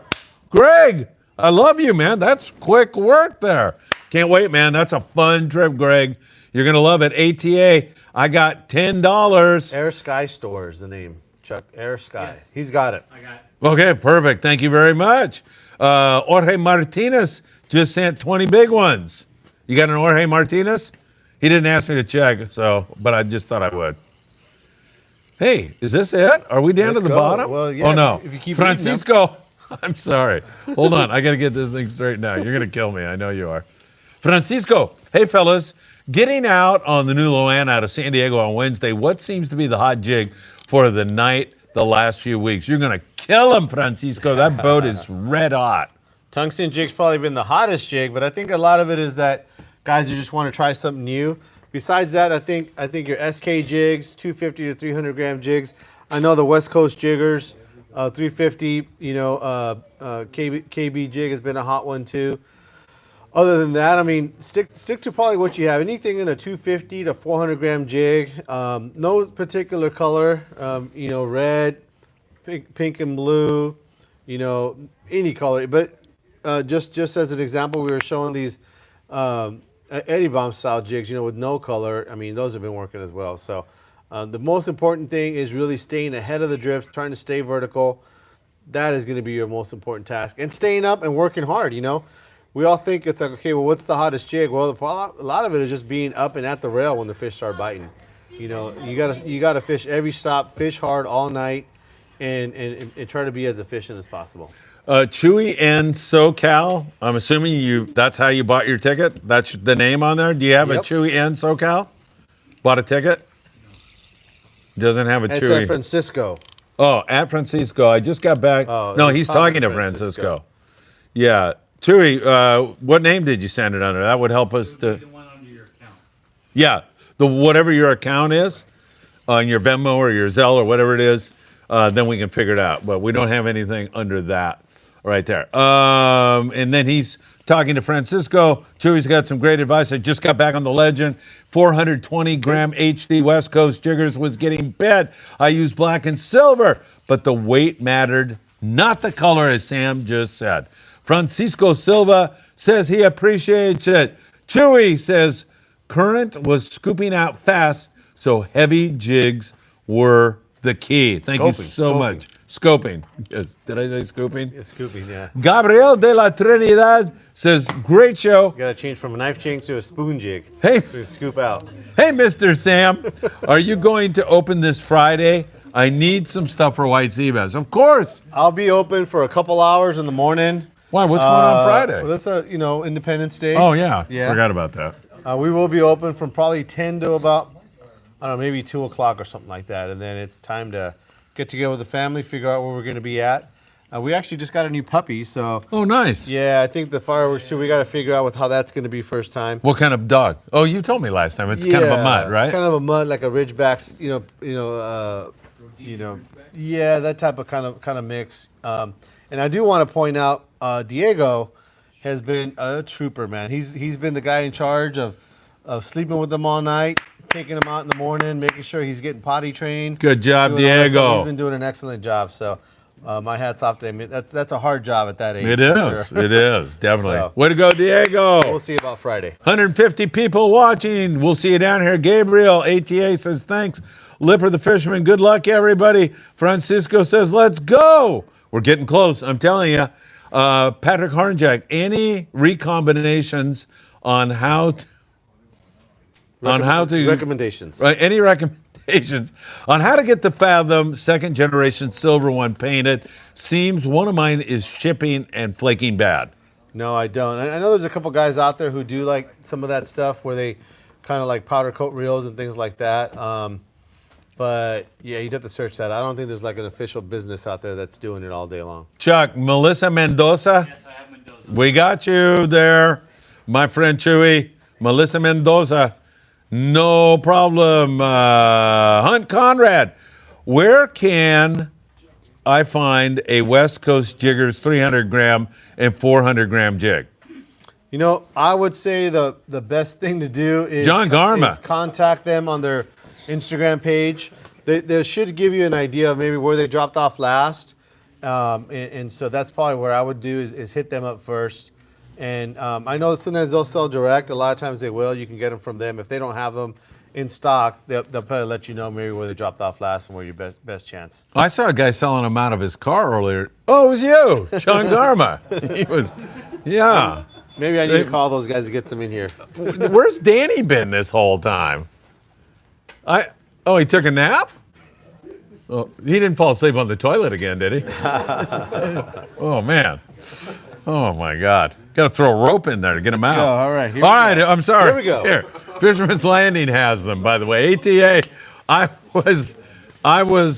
Greg, I love you, man. That's quick work there. Can't wait, man. That's a fun trip, Greg. You're going to love it. ATA, I got $10. Air Sky Store is the name, Chuck. Air Sky. Yes. He's got it. I got Okay, perfect. Thank you very much. Jorge Martinez just sent 20 big ones. You got an Jorge Martinez? He didn't ask me to check, but I just thought I would. Hey, is this it? Are we down Let's to the go. bottom? Well, yeah, Oh, no. if you keep reading them. Francisco. I'm sorry. Hold on. I got to get this thing straightened out. You're going to kill me. I know you are. Francisco. Hey, fellas. Getting out on the new Luana out of San Diego on Wednesday, what seems to be the hot jig for the night the last few weeks? You're going to kill him, Francisco. That boat is red hot. Tungsten jig's probably been the hottest jig, but I think a lot of it is that guys who just want to try something new. Besides that, I think your SK jigs, 250 to 300 gram jigs. I know the West Coast jiggers, 350, KB jig has been a hot one too. Other than that, I mean, stick to probably what you have. Anything in a 250 to 400 gram jig. No particular color. Red, pink and blue. Any color. But just as an example, we were showing these Eddie Bomb style jigs. With no color. I mean, those have been working as well. So the most important thing is really staying ahead of the drifts, trying to stay vertical. That is going to be your most important task, and staying up and working hard. We all think it's like, okay, well, what's the hottest jig? Well, a lot of it is just being up and at the rail when the fish start biting. You gotta fish every stop, fish hard all night, and try to be as efficient as possible. Chewy and SoCal. I'm assuming that's how you bought your ticket. That's the name on there. Do you have a Yep. Chewy and SoCal? Bought a ticket? Doesn't have a It's Chewy. at Francisco. Oh, at Francisco. I just got back. Oh, No, he's he's talking talking to to Francisco. Francisco. Yeah. Chewy, what name did you send it under? That would help us to. the one under your account. Yeah, whatever your account is, on your Venmo or your Zelle or whatever it is, then we can figure it out. But we don't have anything under that right there. And then he's talking to Francisco. Chewy's got some great advice. I just got back on the Legend. 420 gram HD West Coast jiggers was getting bit. I used black and silver, but the weight mattered, not the color, as Sam just said. Francisco Silva says he appreciates it. Chewy says current was scooping out fast, so heavy jigs were the key. Thank you so much. Scoping. Yes. Did I say scooping? Yeah, scooping, yeah. Gabriel de la Trinidad says, great show. Got to change from a knife jig to a spoon jig. Hey, To scoop out. hey, Mr. Sam, are you going to open this Friday? I need some stuff for white sea bass. Of course. I'll be open for a couple hours in the morning. Why? What's going on Friday? Well, that's Independence Day. Oh, yeah. Yeah. Forgot about that. We will be open from probably 10 to about, I don't know, maybe 2 o'clock or something like that. And then it's time to get together with the family, figure out where we're going to be at. We actually just got a new puppy, so Oh, nice. yeah, I think the fireworks too, we got to figure out how that's going to be first time. What kind of dog? Oh, you told me last time. It's kind of a mutt, right? Kind of a mutt, like a Ridgeback, yeah, that type of kind of mix. And I do want to point out, Diego has been a trooper, man. He's been the guy in charge of sleeping with them all night, taking him out in the morning, making sure he's getting potty trained. Good job, doing all that stuff. Diego. He's been doing an excellent job. So my hat's off to him. That's a hard job at that age. It for is. sure. It is. Definitely. So- Way to go, Diego. We'll see about Friday. 150 people watching. We'll see you down here. Gabriel, ATA says thanks. Lipper the Fisherman, good luck, everybody. Francisco says, let's go. We're getting close, I'm telling you. Patrick Harnjack, any recombinations on how to... Recommendations. Right, any recommendations on how to get the Fathom second generation silver one painted? Seems one of mine is shipping and flaking bad. No, I don't. I know there's a couple guys out there who do like some of that stuff where they kind of like powder coat reels and things like that. But yeah, you'd have to search that. I don't think there's like an official business out there that's doing it all day long. Chuck, Melissa Mendoza. Yes, I have Mendoza. We got you there, my friend Chewy. Melissa Mendoza. No problem. Hunt Conrad. Where can I find a West Coast Jiggers 300 gram and 400 gram jig? You know, I would say the best thing to do is John Garma. is contact them on their Instagram page. They should give you an idea of maybe where they dropped off last. And so that's probably where I would do is hit them up first. And I know sometimes they'll sell direct. A lot of times they will. You can get them from them. If they don't have them in stock, they'll probably let you know maybe where they dropped off last and where your best chance. I saw a guy selling them out of his car earlier. Oh, it was you, John Garma. He was, yeah. Maybe I need to call those guys to get some in here. Where's Danny been this whole time? He took a nap? Oh, he didn't fall asleep on the toilet again, did he? Oh, man. Oh, my God. Got to throw a rope in there to get him out. go. All right, here we All right, go. I'm sorry. Here we go. Here, Fisherman's Landing has them, by the way. ATA, I was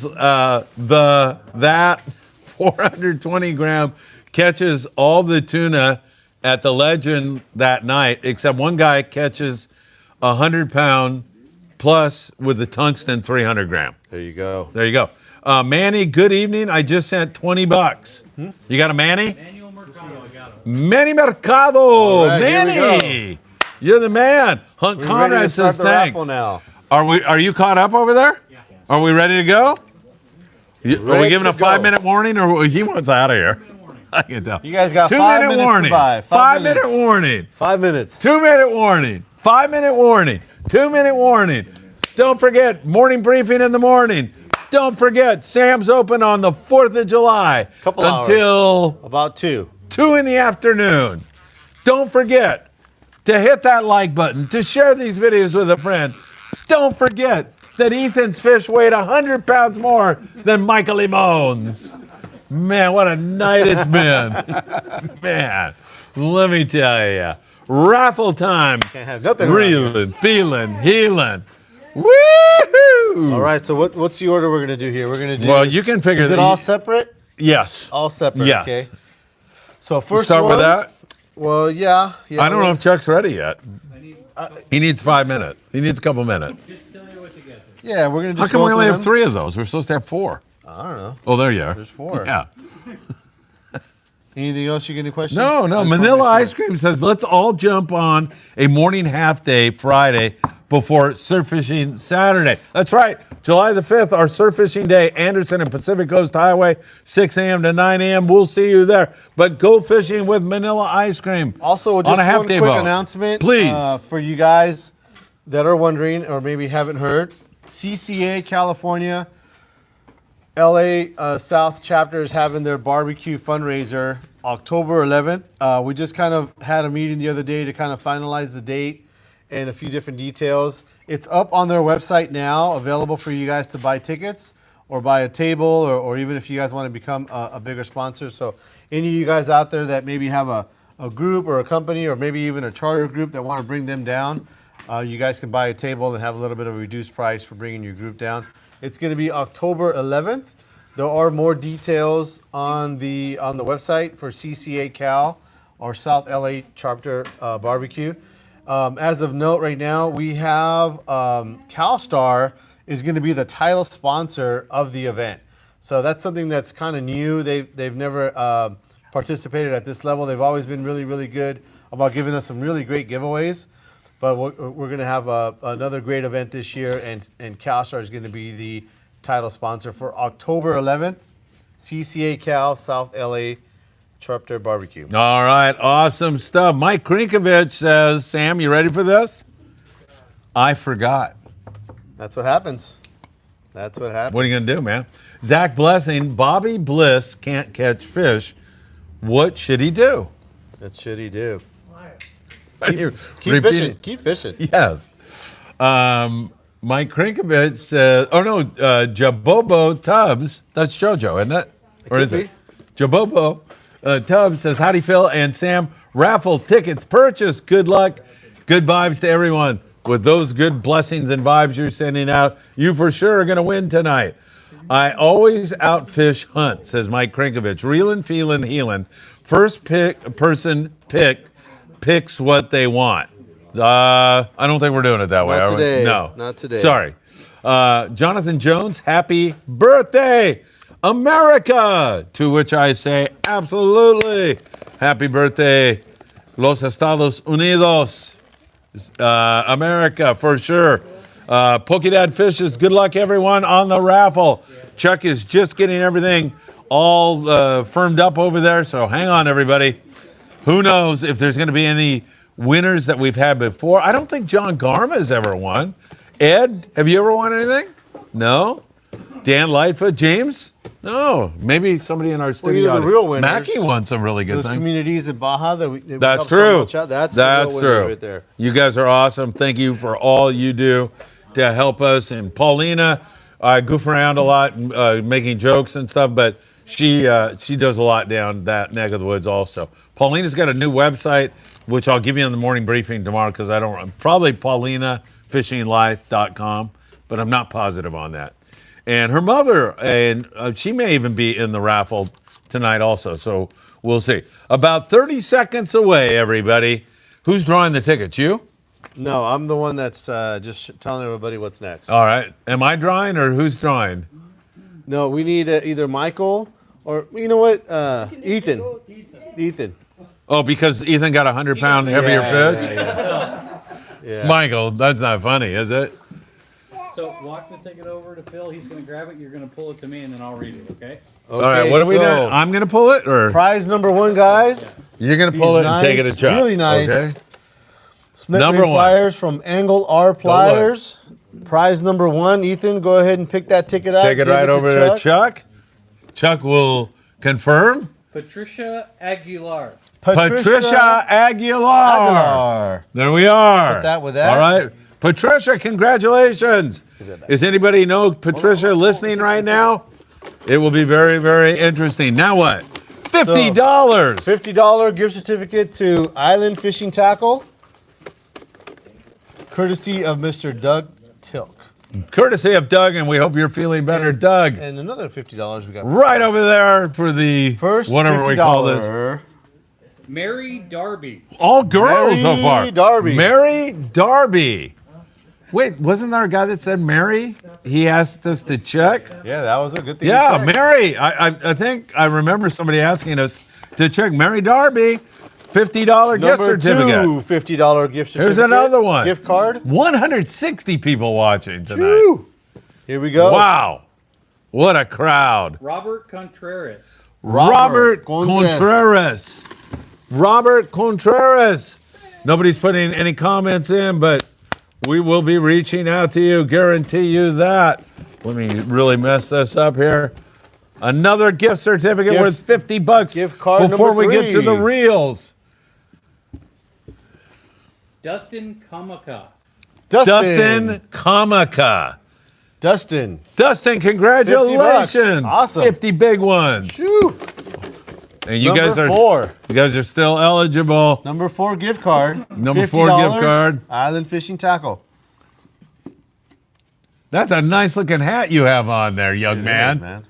that 420 gram catches all the tuna at the Legend that night, except one guy catches 100-pound plus with the tungsten 300 gram. There you go. There you go. Manny, good evening. I just sent $20. You got a Manny? Manuel Mercado, I got him. Manny Mercado. All right, here we Manny, you're the man. Hunt We're Conrad ready to start says the thanks. raffle now. Are you caught up over there? Yeah. Are we ready to go? Are we Ready giving to a 5-minute go. warning, or he wants out of here? Warning. I can tell. You guys got 2 5 minute minutes warning. to buy. 5-minute warning. 5 minutes. 2 minute warning. 5-minute warning. 2 minute warning. Don't forget morning briefing in the morning. Don't forget Sam's open on the 4th of July Couple hours. until About 2. 2 in the afternoon. Don't forget to hit that like button, to share these videos with a friend. Don't forget that Ethan's fish weighed 100 pounds more than Michael Limone's. Man, what a night it's been. Man, let me tell you. Raffle time. Can't have nothing around here. Reeling, feeling, healing. Woohoo! All right, so what's the order we're going to do here? We're going to do. Well, you can figure Is it all separate? Yes. All separate. Yes. Okay. So first Start one, with that. Well, yeah. I don't know if Chuck's ready yet. I need, He needs 5 minutes. He needs a couple minutes. just tell me what to get. Yeah, we're going to How just. come go we only through have them. 3 of those? We're supposed to have 4. I don't know. Oh, there you are. There's 4. Yeah. Anything else? You get any questions? No. I just wanna Manila make sure. Ice Cream says, let's all jump on a morning half day Friday before surf fishing Saturday. That's right. July the 5th, our surf fishing day, Anderson and Pacific Coast Highway, 6 a.m. to 9 a.m. We'll see you there. But go fishing with Manila Ice Cream. Also, on just a half one day quick boat. announcement, Please. for you guys that are wondering or maybe haven't heard. CCA California, LA South chapter is having their barbecue fundraiser October 11th. We just kind of had a meeting the other day to kind of finalize the date and a few different details. It's up on their website now, available for you guys to buy tickets or buy a table, or even if you guys want to become a bigger sponsor. So any of you guys out there that maybe have a group or a company or maybe even a charter group that want to bring them down, you guys can buy a table and have a little bit of a reduced price for bringing your group down. It's going to be October 11th. There are more details on the website for CCA Cal or South LA Chapter Barbecue. As of note right now, we have CalStar is going to be the title sponsor of the event. So that's something that's kind of new. They've never participated at this level. They've always been really, really good about giving us some really great giveaways. But we're going to have another great event this year, and CalStar is going to be the title sponsor for October 11th, CCA Cal South LA Chapter Barbecue. All right, awesome stuff. Mike Krinkovich says, Sam, you ready for this? I forgot. That's what happens. That's what happens. What are you going to do, man? Zach Blessing, Bobby Bliss can't catch fish. What should he do? What should he do? Keep Keep fishing. Keep fishing. Yes. Mike Krinkovich says, Jabobo Tubbs. That's JoJo, isn't it? Or is it? Jabobo Tubbs says, howdy, Phil and Sam. Raffle tickets purchased. Good luck. Good vibes to everyone. with those good blessings and vibes you're sending out, you for sure are going to win tonight. I always outfish hunt, says Mike Krinkovich. Reelin', feelin', healin'. First person picks what they want. I don't think we're doing it that way. Not are we? today. No. Not today. Sorry. Jonathan Jones, happy birthday, America! To which I say, absolutely. Happy birthday, Los Estados Unidos. America, for sure. Pokedad Fishes, good luck, everyone, on the raffle. Chuck is just getting everything all firmed up over there, so hang on, everybody. Who knows if there's going to be any winners that we've had before. I don't think John Garma's ever won. Ed, have you ever won anything? No? Dan Lightfoot, James? No. Maybe somebody in our studio. Well, the real winners. Mackie won some really good Those things. communities in Baja that we That's helped so true. much out, That's That's the real winners true. right there. You guys are awesome. Thank you for all you do to help us. And Paulina, I goof around a lot, making jokes and stuff, but she does a lot down that neck of the woods also. Paulina's got a new website, which I'll give you in the morning briefing tomorrow because I don't. Probably PaulinaFishingLife.com, but I'm not positive on that. And her mother, and she may even be in the raffle tonight also, so we'll see. About 30 seconds away, everybody. Who's drawing the tickets? You? No, I'm the one that's just telling everybody what's next. All right. Am I drawing or who's drawing? No, we need either Michael or, you know what, Ethan. Ethan. Oh, because Ethan got a 100-pound heavier fish? Yeah. Michael, that's not funny, is it? So walk the ticket over to Phil. He's going to grab it. You're going to pull it to me, and then I'll read it, okay? All right, what are we doing? I'm going to pull it, or Prize number one, guys. you're going to pull it These and take it nice, to Chuck? really nice. Okay. Split Number ring one. pliers from Angle R Pliers. Prize number one. Ethan, go ahead and pick that ticket out. Take it Give right over to Chuck. Chuck will confirm. Patricia Aguilar. Patricia Aguilar. There we are. Put that with that. All right. Patricia, congratulations. Does anybody know Patricia listening right now? It will be very, very interesting. Now what? $50. $50 gift certificate to Island Fishing Tackle, courtesy of Mr. Doug Tilk. Courtesy of Doug, and we hope you're feeling better, Doug. And another $50 we got. Right over there for the First whatever we call this. $50. Mary Darby. All girls so Mary far. Darby. Mary Darby. Wait, wasn't there a guy that said Mary? He asked us to check. Yeah, that was a good thing. Yeah, to check. Mary. I think I remember somebody asking us to check Mary Darby. $50 gift Number certificate. two, $50 gift certificate. Here's another one. Gift card. 160 people watching tonight. Woo. Here we go. Wow. What a crowd. Robert Contreras. Robert Contreras. Contreras. Robert Contreras. Nobody's putting any comments in, but we will be reaching out to you. Guarantee you that. Let me really mess this up here. Another gift certificate worth $50 gift card before number we get to the 3. reels. Dustin Kamaka. Dustin Kamaka. Dustin. Dustin, congratulations. Awesome. 50 big ones. Woo. And you Number guys are 4. you guys are still eligible. Number 4 gift card. Number 4 gift $50, card. Island Fishing Tackle. That's a nice looking hat you have on there, young man. man.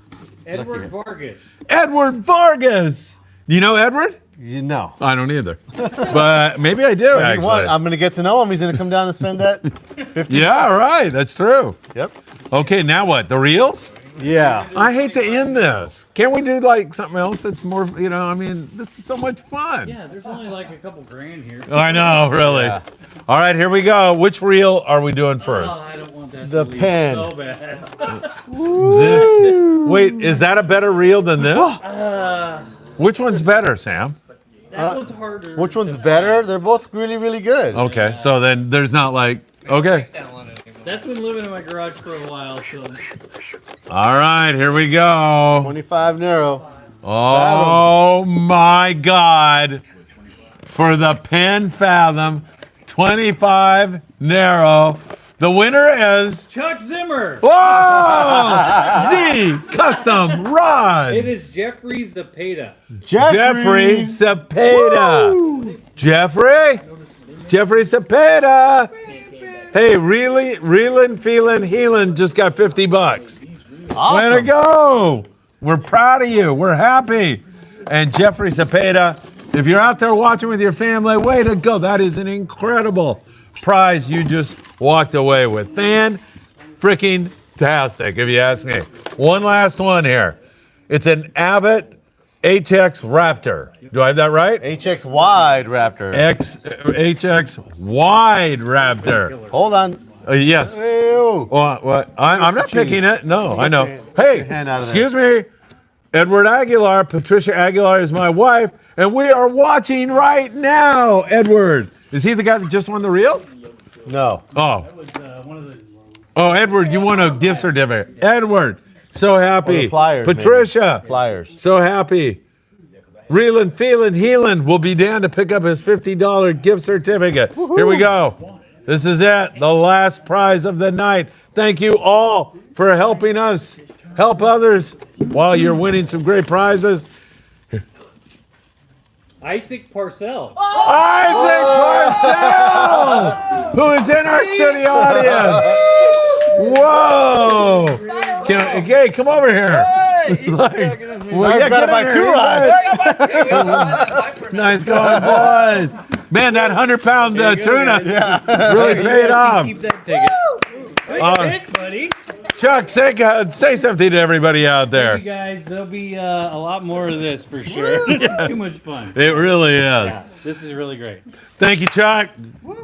Edward Vargas. Edward Vargas. You know Edward? You know. I don't either. But maybe I do, actually. I'm going to get to know him. He's going to come down and spend that $50. Yeah, right. That's true. Yep. Okay, now what? The reels? Yeah. I hate to end this. Can't we do like something else that's more, I mean, this is so much fun. Yeah, there's only like a couple grand here. I know, really. Yeah. All right, here we go. Which reel are we doing first? Oh, I don't want that The to leave pen. so bad. This. Wait, is that a better reel than this? Which one's better, Sam? That one's harder. Which one's better? They're both really, really good. Okay, so then there's not like, okay. That's been living in my garage for a while, so. All right, here we go. 25 narrow. Oh my God. For the Penn Fathom 25 narrow, the winner is Chuck Zimmer! Whoa! Z Custom Rod. It is Jeffrey Zapata. Jeffrey Cepeda. Jeffrey Cepeda. Hey, really, reeling, feeling, healing just got $50. Awesome. Way to go! We're proud of you. We're happy. And Jeffrey Cepeda, if you're out there watching with your family, way to go. That is an incredible prize you just walked away with. Fan-freaking-tastic, if you ask me. One last one here. It's an Abbott HX Raptor. Do I have that right? HX Wide Raptor. HX Wide Raptor. Hold on. Yes. Ew. What? I'm not picking it. No, I know. Hey, your hand out of excuse me. Edward Aguilar, Patricia Aguilar is my wife, and we are watching right now. Edward, is he the guy that just won the reel? No. Oh, Was one of the oh, Edward, you won a gift certificate. Edward, so happy. Or the pliers, Patricia, maybe. Pliers. so happy. Reeling, feeling, healing will be down to pick up his $50 gift certificate. Here we go. This is it, the last prize of the night. Thank you all for helping us help others while you're winning some great prizes. Isaac Parcell. Isaac Parcell, who is in our studio audience. Whoa! Hey, come over here. I've got to buy 2 rods. Nice going, boys. Man, that 100-pound tuna really paid off. Keep that ticket. Pick, buddy. Chuck, say something to everybody out You there. guys, there'll be a lot more of this for sure. This is too much fun. It really is. Yeah, this is really great. Thank you, Chuck.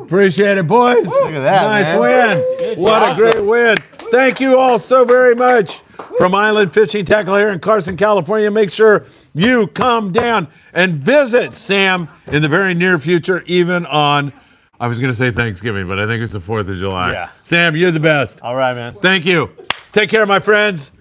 Appreciate it, boys. Look at that, Nice man. win. Good What job. a great win. Thank you all so very much. From Island Fishing Tackle here in Carson, California. Make sure you come down and visit Sam in the very near future, even on, I was going to say Thanksgiving, but I think it's the 4th of July. Yeah. Sam, you're the best. All right, man. Thank you. Take care, my friends.